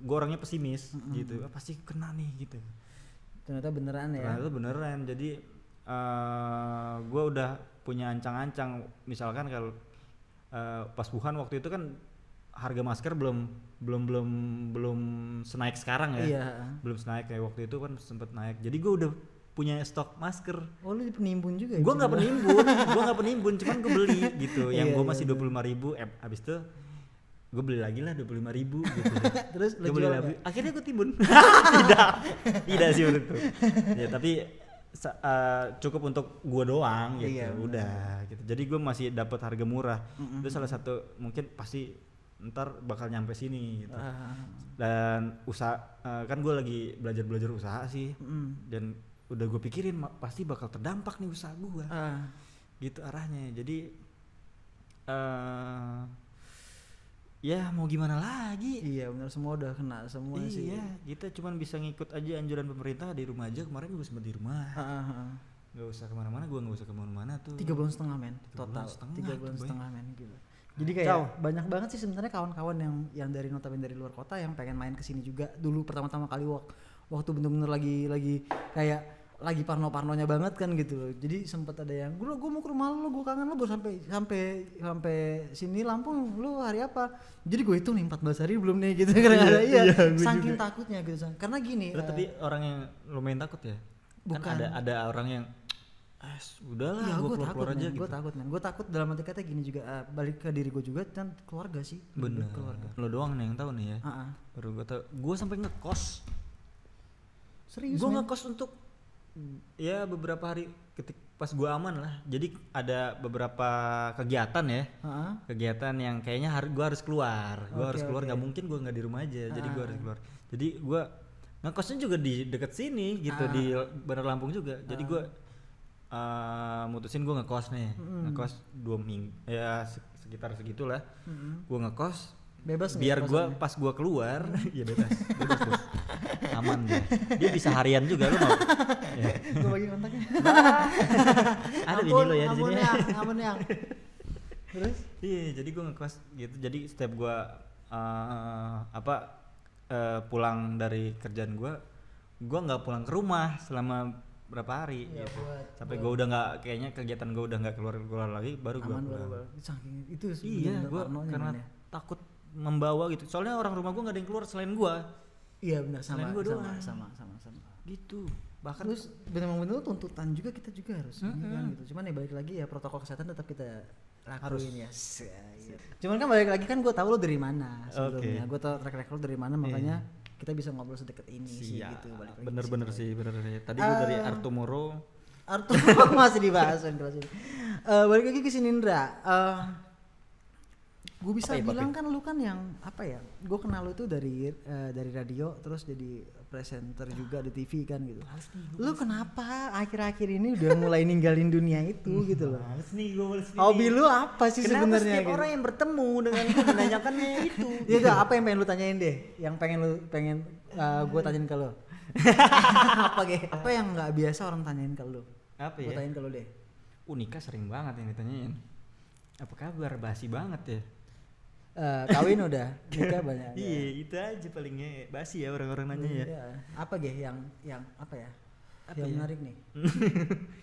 Gue orangnya pesimis gitu, pasti kena nih gitu. Ternyata beneran ya. Ternyata beneran. Jadi gue udah punya ancang-ancang, misalkan kalau pas Wuhan waktu itu kan harga masker belum senaik sekarang ya. Iya. Belum senaik kayak waktu itu kan sempet naik. Jadi gue udah punya stok masker. Oh lu penimbun juga ya? Gue nggak penimbun, cuman gue beli gitu. Yang gue masih 25.000, abis itu gue beli lagi lah 25.000 gitu. Terus gue beli lagi. Akhirnya gue timbun. tidak sih menurut gue. Ya tapi cukup untuk gue doang gitu. Iya, udah gitu. Jadi gue masih dapat harga murah. Itu salah satu mungkin pasti ntar bakal nyampe sini gitu. Dan usaha kan gue lagi belajar usaha sih. Dan udah gue pikirin pasti bakal terdampak nih usaha gue. Gitu arahnya. Jadi ya mau gimana lagi. Iya benar, semua udah kena semua sih. Iya, kita cuman bisa ngikut aja anjuran pemerintah di rumah aja. Kemarin gue sempat di rumah. Gak usah kemana-mana, gue gak usah kemana-mana tuh. 3,5 bulan men total. 3,5 bulan men gitu. Jadi kayak banyak banget sih sebenarnya kawan-kawan yang dari notabene dari luar kota yang pengen main kesini juga dulu pertama-tama kali waktu bener-bener lagi kayak lagi parno-parnonya banget kan gitu loh. Jadi sempat ada yang gue mau ke rumah lu, gue kangen lu, baru sampai sini Lampung lu hari apa? Jadi gue hitung nih 14 hari belum nih gitu karena ada saking juga takutnya gitu. Karena gini. Tapi orang yang lumayan takut ya. Bukan. Kan ada orang yang udahlah ya, gue keluar aja gitu. Gue takut dalam arti kata gini juga balik ke diri gue juga dan keluarga sih. Bener. Keluarga. Lo doang nih yang tahu nih ya. Baru gue tahu. Gue sampai ngekos. Serius? Gue ngekos untuk ya beberapa hari pas gue aman lah. Jadi ada beberapa kegiatan ya. Kegiatan yang kayaknya gue harus keluar. Gue harus keluar. Gak mungkin gue nggak di rumah aja. Jadi gue harus keluar. Jadi gue ngekosnya juga di deket sini gitu di Bandar Lampung juga. Jadi gue mutusin gue ngekos nih. Ngekos 2 minggu ya sekitar segitulah. Gue ngekos bebas biar gue pas gue keluar ya bebas bos. Aman dia bisa harian juga lu mau ya. Gue bagi kontaknya ada bini lo ya di sini aman yang terus iya jadi gue ngekos gitu. Jadi setiap gue pulang dari kerjaan gue nggak pulang ke rumah selama berapa hari ya, gitu. Sampai gue udah nggak kayaknya kegiatan gue udah nggak keluar lagi baru gue pulang. Saking itu iya gue karena takut membawa gitu. Soalnya orang rumah gue nggak ada yang keluar selain gue. Iya benar sama gitu. Bahkan terus benar-benar tuntutan juga kita juga harus ini kan gitu. Cuman ya balik lagi ya protokol kesehatan tetap kita lakuin ya. Cuman kan balik lagi kan gue tahu lo dari mana sebelumnya. Gue tahu track record lo dari mana makanya kita bisa ngobrol sedekat ini sih gitu. Bener sih. Tadi gue dari Artumoro masih dibahas kan kelas ini. Balik lagi ke sini Indra. Gue bisa bilang kan lu kan yang apa ya, gue kenal lu tuh dari radio terus jadi presenter juga di TV kan gitu. Lu kenapa akhir-akhir ini udah mulai ninggalin dunia itu gitu loh? Males nih gue. Hobi lu apa sih sebenarnya? Kenapa setiap orang yang bertemu dengan gue menanyakannya itu? Ya udah apa yang pengen lu tanyain deh? Yang pengen gue tanyain ke lu. Apa yang nggak biasa orang tanyain ke lu? Apa ya? Gue tanyain ke lu deh. Nikah sering banget yang ditanyain. Apa kabar? Basi banget ya. Kawin udah, nikah banyak. Iya, itu aja palingnya basi ya orang-orang nanya ya. Apa yang apa ya? Yang menarik nih.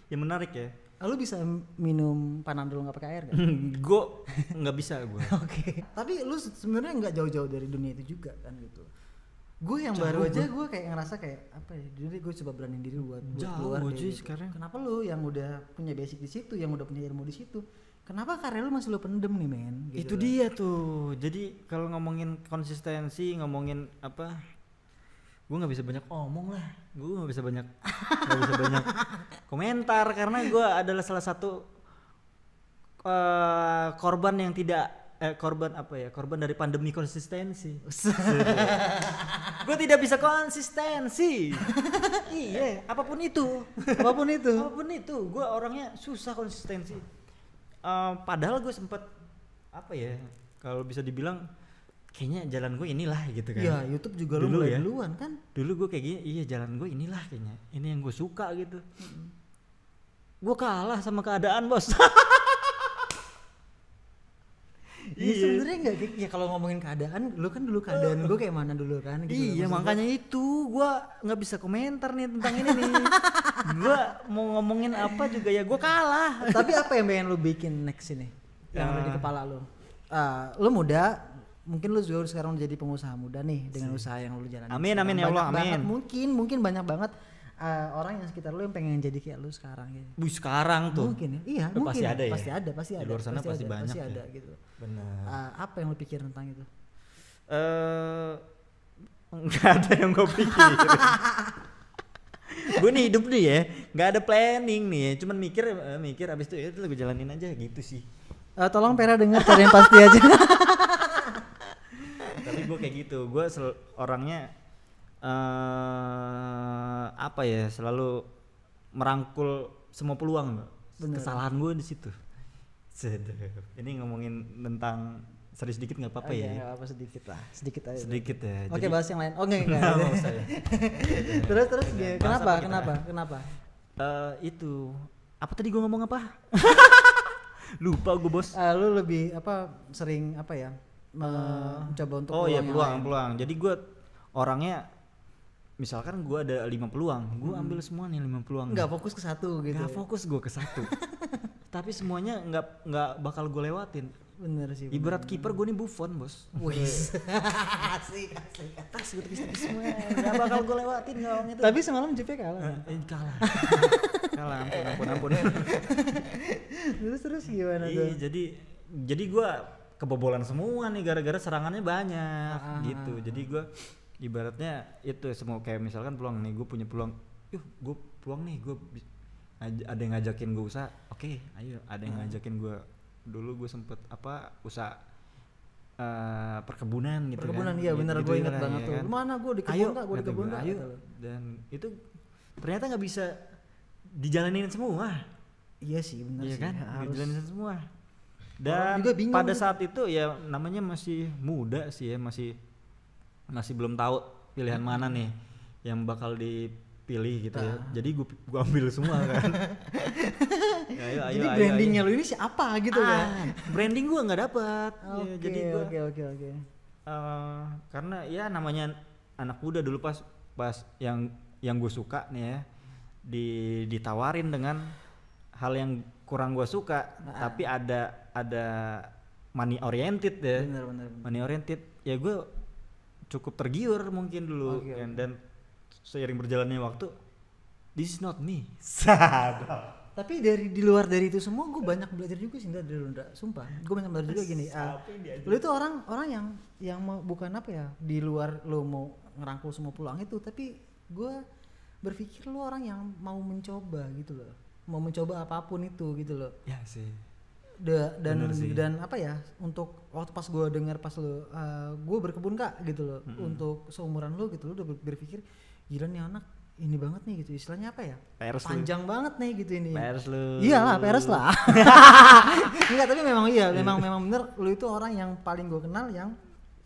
Yang menarik ya. Lu bisa minum Panadol nggak pakai air kan? Gue nggak bisa gue. Oke. Tapi lu sebenarnya nggak jauh-jauh dari dunia itu juga kan gitu. Gue yang baru aja gue kayak ngerasa kayak apa ya? Jadi gue coba beraniin diri buat keluar dari sekarang. Kenapa lu yang udah punya basic di situ, yang udah punya ilmu di situ? Kenapa karya lu masih lu pendem nih men? Gitu itu dia tuh. Jadi kalau ngomongin konsistensi, ngomongin apa, gue nggak bisa banyak omong lah. Gue nggak bisa banyak komentar karena gue adalah salah satu korban yang tidak korban dari pandemi konsistensi. Gue tidak bisa konsistensi. Iya, apapun itu, gue orangnya susah konsistensi. Padahal gue sempet apa ya, kalau bisa dibilang kayaknya jalan gue inilah gitu kan. Iya, YouTube juga lu mulai duluan kan. Dulu gue kayak gini, iya jalan gue inilah kayaknya. Ini yang gue suka gitu. Gue kalah sama keadaan, bos. Iya sebenarnya enggak ya kalau ngomongin keadaan, lu kan dulu keadaan gue kayak mana dulu kan gitu. Iya, makanya itu gue nggak bisa komentar nih tentang ini nih. Gue mau ngomongin apa juga ya gue kalah. Tapi apa yang pengen lu bikin next ini? Yang ada di kepala lu? Lu muda, mungkin lu juga sekarang jadi pengusaha muda nih dengan usaha yang lu jalani. Amin ya Allah, amin. Mungkin banyak banget orang yang sekitar lu yang pengen jadi kayak lu sekarang gitu. Sekarang tuh. Mungkin ya. Iya, mungkin. Pasti ada. Di luar sana pasti banyak. Pasti ada gitu. Benar. Apa yang lu pikir tentang itu? Enggak ada yang gue pikir. Gue nih hidup nih ya, nggak ada planning nih ya, cuman mikir abis itu gue jalanin aja gitu sih. Tolong Pera dengar cara yang pasti aja. Tapi gue kayak gitu, gue orangnya apa ya, selalu merangkul semua peluang. Kesalahan gue di situ. Ini ngomongin tentang serius sedikit nggak apa-apa ya? Nggak apa sedikit lah, sedikit aja. Sedikit ya. Oke, bahas yang lain. Enggak. Nggak usah ya. Terus Kenapa? Itu apa tadi gue ngomong apa? Lupa gue bos. Lu lebih sering mencoba untuk peluang. Jadi gue orangnya misalkan gue ada 5 peluang, gue ambil semua nih 5 peluang. Nggak fokus ke satu gitu. Nggak fokus gue ke satu. Tapi semuanya nggak bakal gue lewatin. Bener sih. Ibarat kiper gue nih Buffon bos. Wih. asik. Tas gue tipis-tipis semua. Nggak bakal gue lewatin gawang itu. Tapi semalam JP kalah. Kalah. Ampun. Terus gimana tuh? Jadi gue kebobolan semua nih gara-gara serangannya banyak gitu. Jadi gue ibaratnya itu semua kayak misalkan peluang nih, gue punya peluang. Gue peluang nih, gue ada yang ngajakin gue usaha. Oke, ayo. Ada yang ngajakin gue. Dulu gue sempet usaha perkebunan gitu. Perkebunan kan. Iya bener, gue inget banget tuh. Kan? Mana gue di kebun gue di kebun ayo. Dan itu ternyata nggak bisa dijalanin semua. Iya sih bener iya sih. Kan? Dijalanin semua. Dan pada saat itu ya namanya masih muda sih ya, masih belum tahu pilihan mana nih yang bakal dipilih gitu ya. Jadi gue ambil semua kan. Jadi brandingnya lu ini siapa gitu kan? Branding gue nggak dapat. Jadi oke. Karena ya namanya anak muda dulu pas yang gue suka nih ya ditawarin dengan hal yang kurang gue suka, tapi ada money oriented ya. Bener. Money oriented ya gue cukup tergiur mungkin dulu kan. Dan seiring berjalannya waktu, this is not me. Tapi di luar dari itu semua gue banyak belajar juga sih dari lu, sumpah. Gue banyak belajar juga gini. Lu itu orang yang mau bukan di luar lu mau ngerangkul semua peluang itu, tapi gue berpikir lu orang yang mau mencoba gitu loh. Mau mencoba apapun itu gitu loh. Ya sih. Dan untuk waktu pas gue dengar pas lu gue berkebun kak gitu loh, untuk seumuran lu gitu, lu udah berpikir gila nih anak ini banget nih gitu, istilahnya Pers panjang lu. Banget nih gitu ini. Pers lu. Iyalah pers lah. Enggak, tapi memang memang bener lu itu orang yang paling gue kenal yang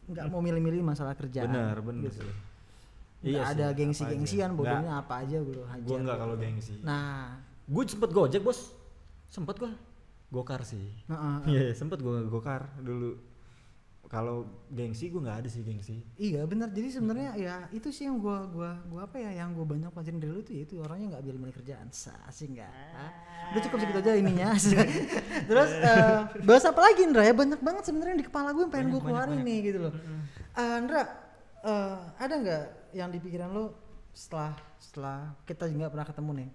nggak mau milih-milih masalah kerjaan. Bener gitu. Iya ada gengsi-gengsian bodohnya apa aja gue hajar. Gue nggak kalau gengsi. Nah, gue sempet gojek bos, gue gokar sih. Iya, sempet gue gokar dulu. Kalau gengsi gue nggak ada sih gengsi. Iya benar. Jadi sebenarnya ya itu sih yang gue yang gue banyak pelajarin dari lu tuh, ya itu orangnya nggak milih kerjaan sih nggak. Udah cukup segitu aja ininya. Terus bahas apa lagi Indra ya, banyak banget sebenarnya di kepala gue yang pengen gue keluarin nih gitu loh. Indra, ada nggak yang di pikiran lo setelah kita nggak pernah ketemu nih?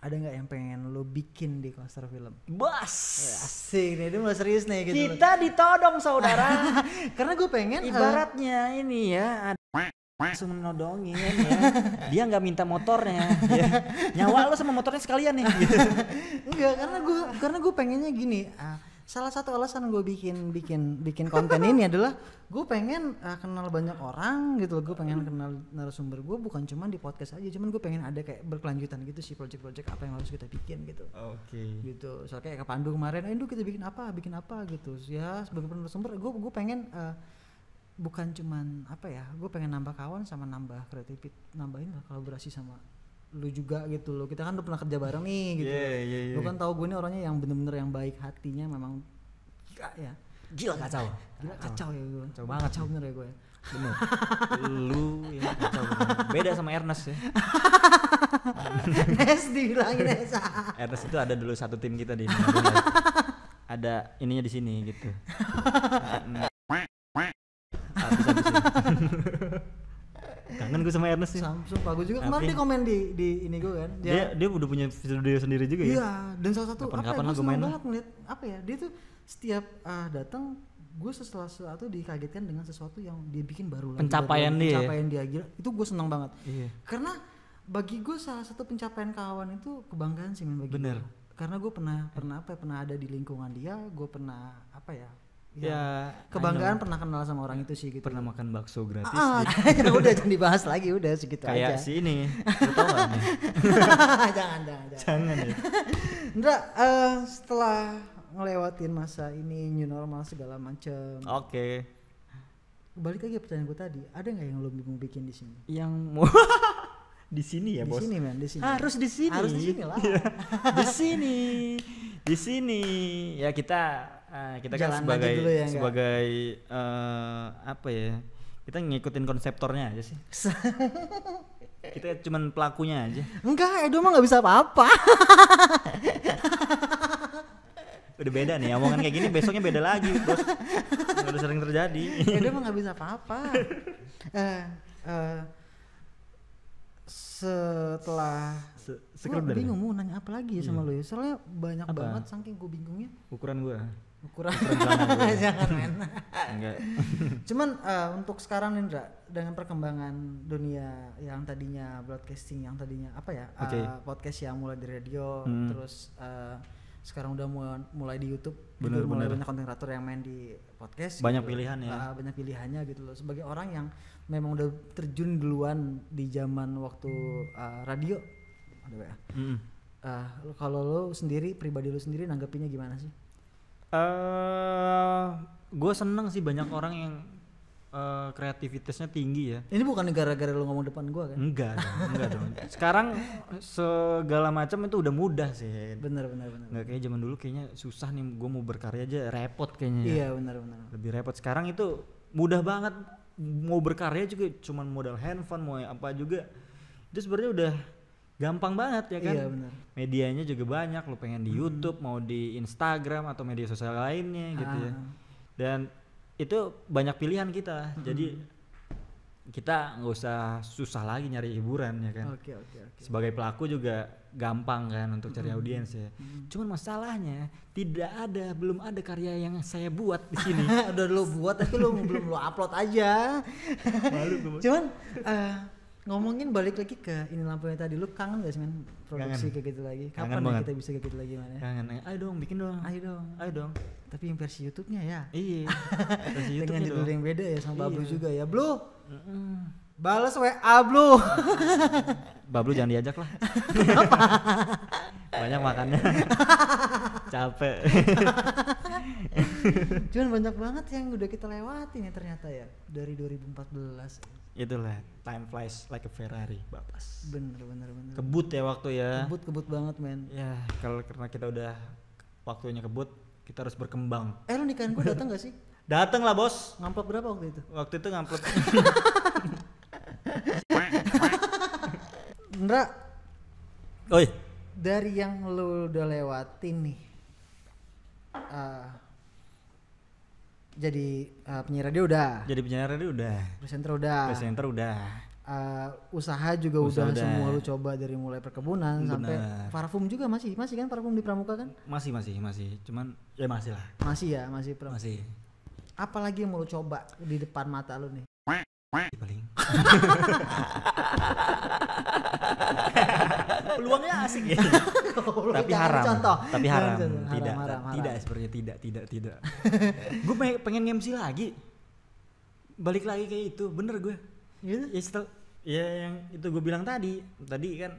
Ada nggak yang pengen lo bikin di Coaster Film? Bos, asik nih, dia mulai serius nih gitu. Kita ditodong saudara. Karena gue pengen ibaratnya ini ya, langsung menodongin ya. Dia nggak minta motornya, ya. Nyawa lo sama motornya sekalian nih. Gitu. Enggak, karena gue pengennya gini. Salah satu alasan gue bikin konten ini adalah gue pengen kenal banyak orang gitu loh. Gue pengen kenal narasumber gue bukan cuma di podcast aja, cuman gue pengen ada kayak berkelanjutan gitu sih, project-project apa yang harus kita bikin gitu. Gitu. Soalnya kayak ke Pandu kemarin, kita bikin apa gitu. Ya sebagai narasumber gue pengen bukan cuman gue pengen nambah kawan sama nambah kreativitas, nambahin lah kolaborasi sama lu juga gitu loh. Kita kan udah pernah kerja bareng nih gitu. Lu kan tahu gue ini orangnya yang bener-bener yang baik hatinya, memang gila kacau ya gue. Kacau banget. Kacau bener ya gue. Bener. Lu ya kacau bener. Beda sama Ernest ya. Ernest dibilangin Esa. Ernest itu ada dulu satu tim kita di sini. Ada ininya di sini gitu. Habis. Kangen gue sama Ernest sih. Sumpah gue juga kemarin dia komen di ini gue kan. Dia udah punya studio sendiri juga ya. Iya, dan salah satu kapan gue senang main banget ngeliat dia tuh setiap datang gue sesuatu dikagetkan dengan sesuatu yang dia bikin baru lagi. Pencapaian dia gila. Itu gue senang banget. Iya. Karena bagi gue salah satu pencapaian kawan itu kebanggaan sih bagi Bener. gue. Karena gue pernah ada di lingkungan dia, gue pernah kebanggaan pernah kenal sama orang itu sih gitu. Pernah makan bakso gratis. Udah jangan dibahas lagi, udah segitu kayak aja. Kayak si ini, lu tau gak nih? Jangan. Indra, setelah ngelewatin masa ini new normal segala macam. Oke. Balik lagi pertanyaan gue tadi, ada nggak yang lo mau bikin di sini? Yang mau Di sini ya, Bos. Di sini, men, di sini. Harus di sini. Harus di sini lah. Di sini. Di sini. Ya kita kan sebagai ya, sebagai apa ya? Kita ngikutin konseptornya aja sih. Kita cuman pelakunya aja. Enggak, Edo mah nggak bisa apa-apa. Udah beda nih, omongan kayak gini besoknya beda lagi, Bos. Udah sering terjadi. Edo mah nggak bisa apa-apa. Setelah gue bingung mau nanya apa lagi ya sama lo ya, soalnya banyak banget saking gue bingungnya. Ukuran Jangan men. Enggak. Cuman untuk sekarang Indra, dengan perkembangan dunia yang tadinya broadcasting, yang tadinya podcast yang mulai di radio, terus sekarang udah mulai di YouTube, mulai banyak konten kreator yang main di podcast. Banyak gitu. Pilihan ya. Banyak pilihannya gitu loh. Sebagai orang yang memang udah terjun duluan di zaman waktu radio, kalau lo sendiri, pribadi lo sendiri nanggapinnya gimana sih? Gue seneng sih banyak orang yang kreativitasnya tinggi ya. Ini bukan gara-gara lo ngomong depan gue kan? Enggak dong. Sekarang segala macam itu udah mudah sih. Bener. Nggak kayak zaman dulu, kayaknya susah nih gue mau berkarya aja repot kayaknya. Iya benar. Lebih repot. Sekarang itu mudah banget, mau berkarya juga cuman modal handphone, mau apa juga itu sebenarnya udah gampang banget ya kan. Iya benar. Medianya juga banyak, lo pengen di YouTube, mau di Instagram atau media sosial lainnya gitu ya. Dan itu banyak pilihan kita, jadi kita nggak usah susah lagi nyari hiburan ya kan. Oke. Sebagai pelaku juga gampang kan untuk cari audiens ya. Cuman masalahnya belum ada karya yang saya buat di sini. Udah lo buat tapi belum lo upload aja. Malu. Cuman ngomongin balik lagi ke Ini Lampunya tadi, lu kangen gak sih men produksi kayak gitu lagi? Kapan ya kita bisa kayak gitu lagi mana? Kangen. Ayo dong, bikin dong. Ayo dong. Tapi yang versi YouTube-nya ya. Iya. Versi YouTube dengan judul yang beda ya, sama Bablu juga ya. Blu. Balas WA Blu. Bablu jangan diajak lah. Banyak makannya. Capek. Cuman banyak banget yang udah kita lewatin ya ternyata ya dari 2014. Itulah, time flies like a Ferrari, Bapas. Bener. Kebut ya waktu ya. Kebut banget men. Ya karena kita udah waktunya kebut, kita harus berkembang. Lu nikahan gue datang gak sih? Datang lah bos. Ngamplop berapa waktu itu? Waktu itu ngamplop. Ndra. Oi. Dari yang lu udah lewatin nih, jadi penyiar radio udah. Presenter udah. Usaha juga udah. Semua lu coba dari mulai perkebunan sampai parfum juga masih kan parfum di Pramuka kan? Masih. Cuman ya masih lah. Masih. Apalagi yang mau lu coba di depan mata lu nih? Paling. Peluangnya asik ya. Tapi haram. Tidak sepertinya tidak. Gue pengen MC lagi. Balik lagi kayak itu, bener gue. Gitu? Ya setelah yang itu gue bilang tadi kan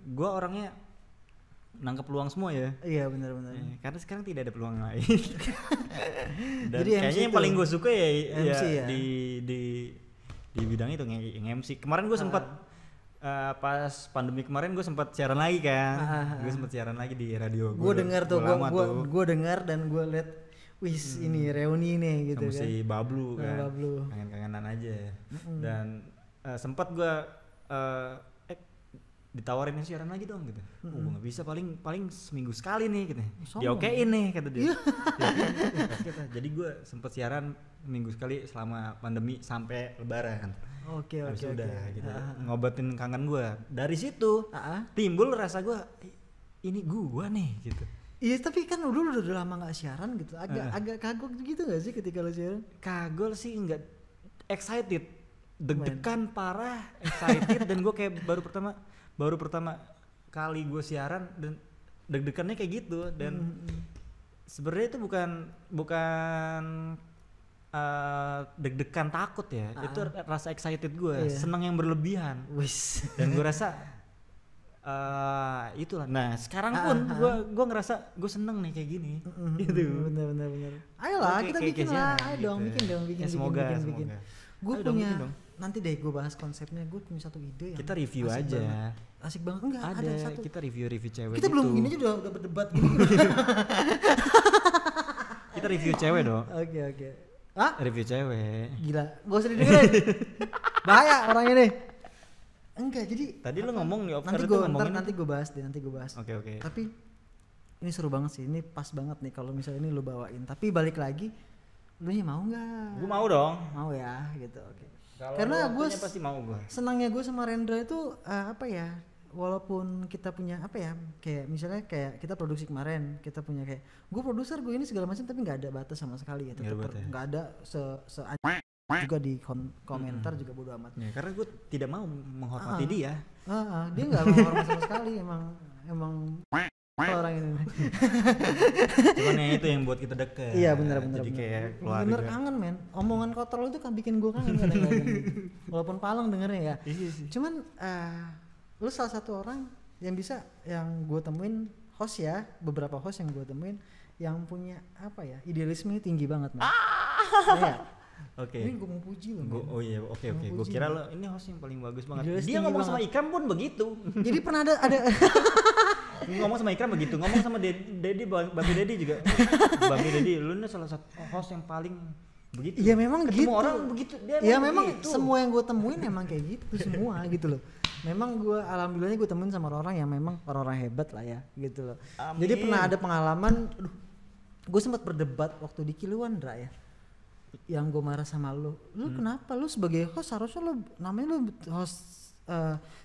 gue orangnya nangkep peluang semua ya. Iya benar. Karena sekarang tidak ada peluang lain. Dan jadi kayaknya yang paling gue suka ya MC ya. Di bidang itu MC. Kemarin gue sempat pas pandemi kemarin gue sempat siaran lagi kan. Gue sempat siaran lagi di radio. Gue dengar tuh, gue dengar dan gue liat, wis ini reuni nih gitu sama kan. Si Bablu kan. Bablu. Kangen-kangenan aja. Dan sempat gue ditawarin siaran lagi dong gitu. Gue nggak bisa, paling seminggu sekali nih gitu. Dia okein nih kata dia. Jadi gue sempet siaran minggu sekali selama pandemi sampai Lebaran. Oke. Gitu. Ngobatin kangen gue. Dari situ timbul rasa gue ini gue nih gitu. Iya tapi kan udah lama nggak siaran gitu. Agak kagok gitu nggak sih ketika lo siaran? Kagok sih nggak, excited, deg-degan parah, excited dan gue kayak baru pertama kali gue siaran dan deg-degannya kayak gitu. Dan sebenarnya itu bukan deg-degan takut ya, itu rasa excited gue, senang yang berlebihan. Dan gue rasa itulah. Nah sekarang pun gue ngerasa gue seneng nih kayak gini. Gitu. Bener. Ayolah kita bikin lah, ayo dong, bikin. Semoga. Gue punya nanti deh gue bahas konsepnya. Gue punya satu ide yang kita review aja. Asik banget. Enggak ada satu. Kita review cewek. Kita gitu. belum gini aja udah berdebat gini. Kita review cewek dong. Oke. Hah? Review cewek. Gila, gak usah didengerin. Bahaya orang ini. Enggak, jadi tadi lu ngomong nih nanti gue bahas. Oke. Tapi ini seru banget sih. Ini pas banget nih kalau misalnya ini lu bawain. Tapi balik lagi, lu nya mau enggak? Gue mau dong. Mau ya, gitu. Oke. Kalo karena gue pasti mau gue. Senangnya gue sama Rendra itu apa ya? Walaupun kita punya apa ya? Kayak misalnya kayak kita produksi kemarin, kita punya kayak gue produser, gue ini segala macam tapi nggak ada batas sama sekali ya. Nggak ada juga di komentar juga bodo amat. Ya, karena gue tidak mau menghormati dia. Dia nggak menghormati sama sekali, emang orang ini. Cuman ya itu yang buat kita deket. Iya benar. Jadi kayak keluarga. Bener kangen men. Omongan kotor lu itu kan bikin gue kangen kadang-kadang. Walaupun Palang dengernya ya. Iya sih. Cuman lu salah satu orang yang gue temuin host ya, beberapa host yang gue temuin yang punya apa ya, idealisme tinggi banget men. Iya. Oke. Ini gue mau puji loh. Oh iya, oke. Gue kira lo ini host yang paling bagus banget. Idealis Dia ngomong banget. sama Ikram pun begitu. Jadi pernah ada ngomong sama Ikram begitu, ngomong sama Dedi, Babi Dedi juga. Babi Dedi, lu nih salah satu host yang paling begitu. Iya memang ketemu gitu. Orang begitu. Iya memang begitu. Semua yang gue temuin emang kayak gitu semua gitu loh. Memang gue alhamdulillahnya gue temuin sama orang yang memang orang-orang hebat lah ya gitu loh. Amin. Jadi pernah ada pengalaman, gue sempat berdebat waktu di Kiluan Dra ya. Yang gue marah sama lu kenapa lu sebagai host harusnya lu namanya lu host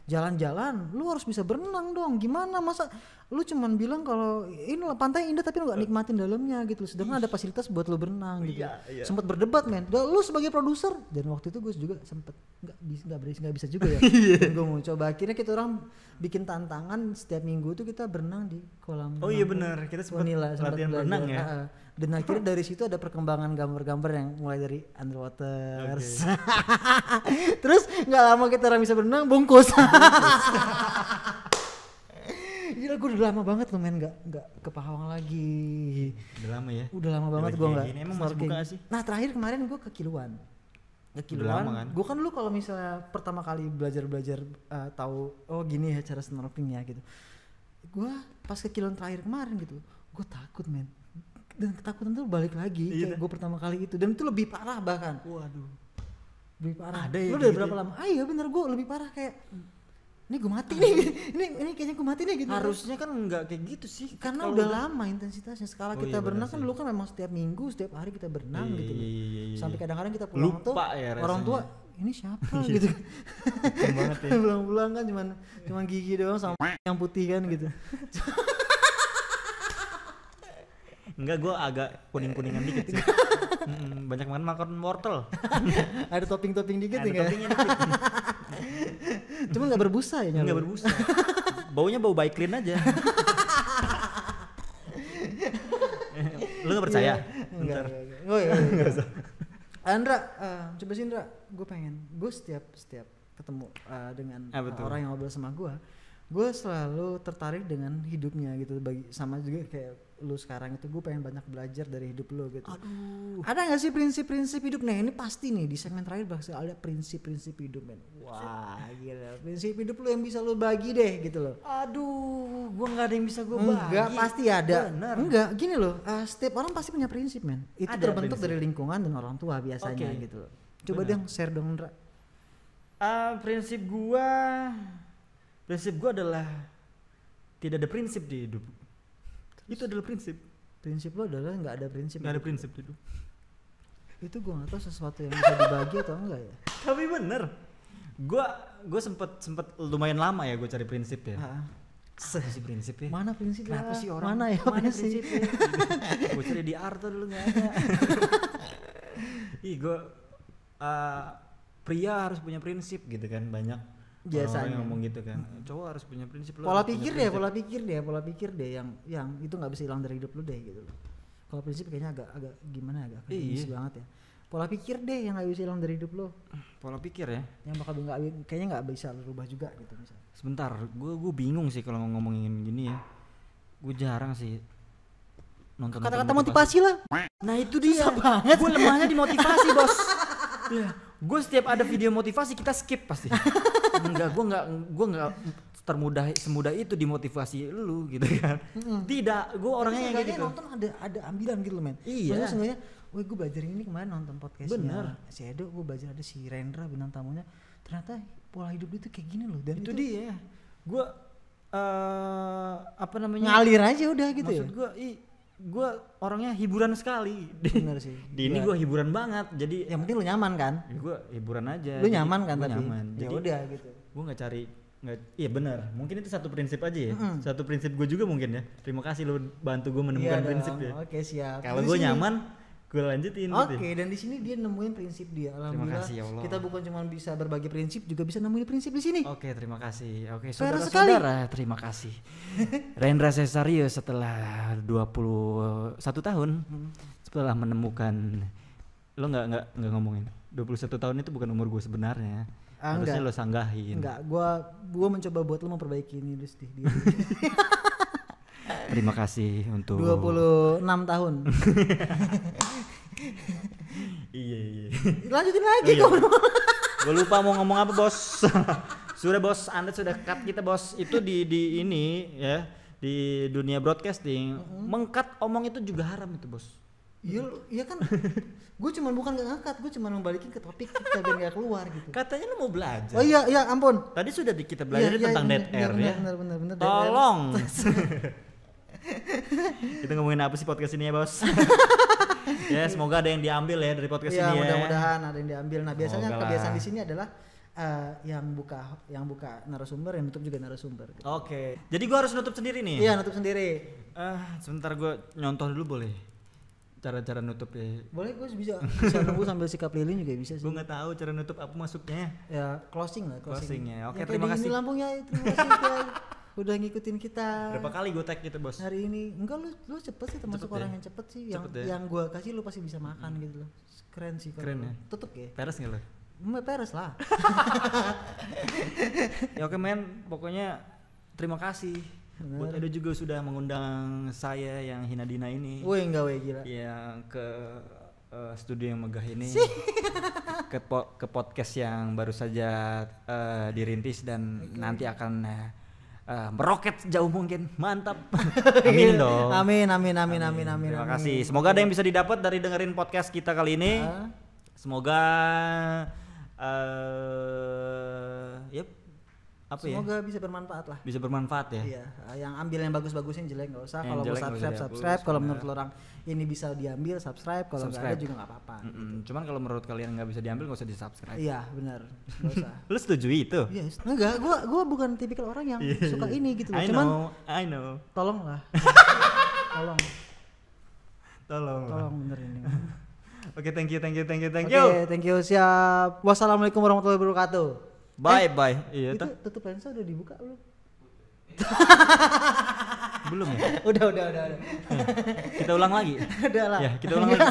jalan-jalan, lu harus bisa berenang dong. Gimana masa lu cuman bilang kalau ini pantai indah tapi lu nggak nikmatin dalamnya gitu. Sedangkan ada fasilitas buat lu berenang gitu. Iya. Sempat berdebat men. Lu sebagai produser dan waktu itu gue juga sempet nggak bisa juga ya. Dan gue mau coba akhirnya kita orang bikin tantangan setiap minggu tuh kita berenang di kolam. Oh iya benar, kita sempat latihan berenang ya. Dan akhirnya dari situ ada perkembangan gambar-gambar yang mulai dari underwater. Terus nggak lama kita orang bisa berenang bungkus. Gila gue udah lama banget loh men nggak ke Pahawang lagi. Udah lama ya? Udah lama banget gue nggak. Emang masih buka sih? Nah terakhir kemarin gue ke Kiluan. Kan? Gue kan dulu kalau misalnya pertama kali belajar tahu gini ya cara snorkeling ya gitu. Gue pas ke Kiluan terakhir kemarin gitu, gue takut men. Dan ketakutan tuh balik lagi kayak gue pertama kali itu, dan itu lebih parah bahkan. Waduh. Lebih parah. Ada ya? Lu udah berapa lama? Iya bener, gue lebih parah kayak ini gue mati nih. ini kayaknya gue mati nih gitu. Harusnya kan enggak kayak gitu sih. Karena udah lama intensitasnya. Skala kita berenang kan dulu kan memang setiap minggu, setiap hari kita berenang gitu loh. Sampai kadang-kadang kita pulang tuh orang tua ini siapa gitu. Banget ya. Pulang-pulang kan cuman gigi doang sama yang putih kan gitu. Enggak, gue agak kuning-kuningan dikit sih. Banyak makan wortel. Ada topping-topping dikit ya. Toppingnya dikit. Cuma nggak berbusa ya? Nggak berbusa. Baunya bau baik clean aja. Lu nggak percaya? Enggak. Oh iya. Andra, coba sih Andra, gue setiap ketemu dengan orang yang ngobrol sama gue selalu tertarik dengan hidupnya gitu. Sama juga kayak lu sekarang itu, gue pengen banyak belajar dari hidup lu gitu. Aduh. Ada nggak sih prinsip-prinsip hidup? Nah ini pasti nih di segmen terakhir bakal ada prinsip-prinsip hidup men. Wah gila, prinsip hidup lu yang bisa lu bagi deh gitu loh. Aduh, gue nggak ada yang bisa gue bagi. Enggak, pasti ada. Bener. Enggak, gini loh. Setiap orang pasti punya prinsip men. Itu ada terbentuk prinsip dari lingkungan dan orang tua biasanya gitu loh. Coba dong share dong Ndra. Prinsip gue adalah tidak ada prinsip di hidup. Itu adalah prinsip. Prinsip lo adalah nggak ada prinsip. Nggak ada prinsip di hidup. Itu gue nggak tahu sesuatu yang bisa dibagi atau enggak ya. Tapi bener. Gue sempet lumayan lama ya gue cari prinsip ya. Apa sih prinsip ya? Mana prinsip? Kenapa sih orang? Mana prinsip ya? Gue cari di Arto dulu nggak ada. Gue pria harus punya prinsip gitu kan, banyak. Biasanya orang ngomong gitu kan, cowok harus punya prinsip. Pola pikir deh yang itu nggak bisa hilang dari hidup lu deh gitu loh. Kalau prinsip kayaknya agak gimana, agak klinis banget ya. Pola pikir deh yang nggak bisa hilang dari hidup lo. Pola pikir ya, yang bakal kayaknya nggak bisa lu rubah juga gitu misalnya. Sebentar, gue bingung sih kalau ngomongin gini ya. Gue jarang sih nonton kata-kata motivasi lah. Nah itu dia, gue lemahnya di motivasi bos. Ya, Gue setiap ada video motivasi kita skip pasti. Enggak, gue nggak semudah itu dimotivasi lu gitu kan. Tidak, gue orangnya yang kayak gitu. Nonton ada ambilan gitu loh men. Iya. Maksudnya seenggaknya, woi gue belajar ini kemarin nonton podcastnya. Bener. Si Edo, gue belajar ada si Rendra bintang tamunya. Ternyata pola hidup dia tuh kayak gini loh. Dan itu dia. Gue apa namanya? Ngalir aja udah gitu. Maksud gue orangnya hiburan sekali. Bener sih. Di ini gue hiburan banget. Jadi yang penting lu nyaman kan? Ya gue hiburan aja. Lu nyaman kan tapi? Nyaman. Ya udah gitu. Gue iya benar. Mungkin itu satu prinsip aja ya. Satu prinsip gue juga mungkin ya. Terima kasih lu bantu gue menemukan prinsip ya. Oke, siap. Kalau gue nyaman, gue lanjutin gitu. Oke, dan di sini dia nemuin prinsip dia. Alhamdulillah. Terima kasih ya Allah. Kita bukan cuma bisa berbagi prinsip, juga bisa nemuin prinsip di sini. Oke, terima kasih. Oke, saudara-saudara, terima kasih. Rendra Cesario setelah 21 tahun setelah menemukan lo nggak ngomongin 21 tahun itu bukan umur gue sebenarnya. Harusnya lo sanggahin. Enggak, gua mencoba buat lo memperbaiki ini diri. Terima kasih untuk 26 tahun. Iya. Lanjutin lagi kok. Gue lupa mau ngomong apa, Bos. Sudah, Bos. Anda sudah cut kita, Bos. Itu di ini ya, di dunia broadcasting, mengkat omong itu juga haram itu, Bos. Iya kan. Gue cuma bukan gak ngangkat, gue cuma membalikin ke topik kita biar gak keluar gitu. Katanya lu mau belajar. Oh iya ampun. Tadi sudah kita belajar tentang dead air ya. Bener. Tolong. Kita ngomongin apa sih podcast ini ya, Bos? Ya semoga ada yang diambil ya dari podcast ini ya. Mudah-mudahan ada yang diambil. Nah biasanya kebiasaan di sini adalah yang buka narasumber, yang nutup juga narasumber. Gitu. Oke. Jadi gue harus nutup sendiri nih. Iya, nutup sendiri. Sebentar gue nyontoh dulu boleh. Cara nutup ya. Boleh, gue bisa nunggu sambil sikap lilin juga bisa sih. Gue nggak tahu cara nutup apa masuknya. Ya closing lah. Closingnya. Oke, ya, terima kasih. Lampunya terima kasih udah ngikutin kita. Berapa kali gue tag gitu, Bos? Hari ini enggak, lu cepet sih, termasuk cepet orang yang cepet sih. Yang gue kasih lu pasti bisa makan gitu loh. Keren sih. Keren ya. Tutup ya. Peres nggak lo? Peres lah. Ya oke men, pokoknya terima kasih. Buat Edo juga sudah mengundang saya yang Hina Dina ini. Woi gila. Yang ke studio yang megah ini. ke podcast yang baru saja dirintis dan nanti akan meroket jauh mungkin. Mantap. Amin dong. Amin. Terima kasih. Semoga ada yang bisa didapat dari dengerin podcast kita kali ini. Semoga semoga bisa bermanfaat lah. Bisa bermanfaat ya. Iya, yang ambil yang bagus-bagusin jelek nggak usah. Kalau mau subscribe. Kalau menurut orang ini bisa diambil subscribe. Kalau nggak ada juga nggak apa-apa. Cuman kalau menurut kalian nggak bisa diambil nggak usah di subscribe. Iya benar, nggak usah. Lu setuju itu? Iya. Enggak, gua bukan tipikal orang yang suka ini gitu. I know. Tolonglah. Tolong bener ini. Oke, thank you. Oke, thank you, siap. Wassalamualaikum warahmatullahi wabarakatuh. Bye. Iya, itu tutup lensa udah dibuka belum? Belum ya? Udah. Kita ulang lagi. Udah lah. Ya, kita ulang lagi.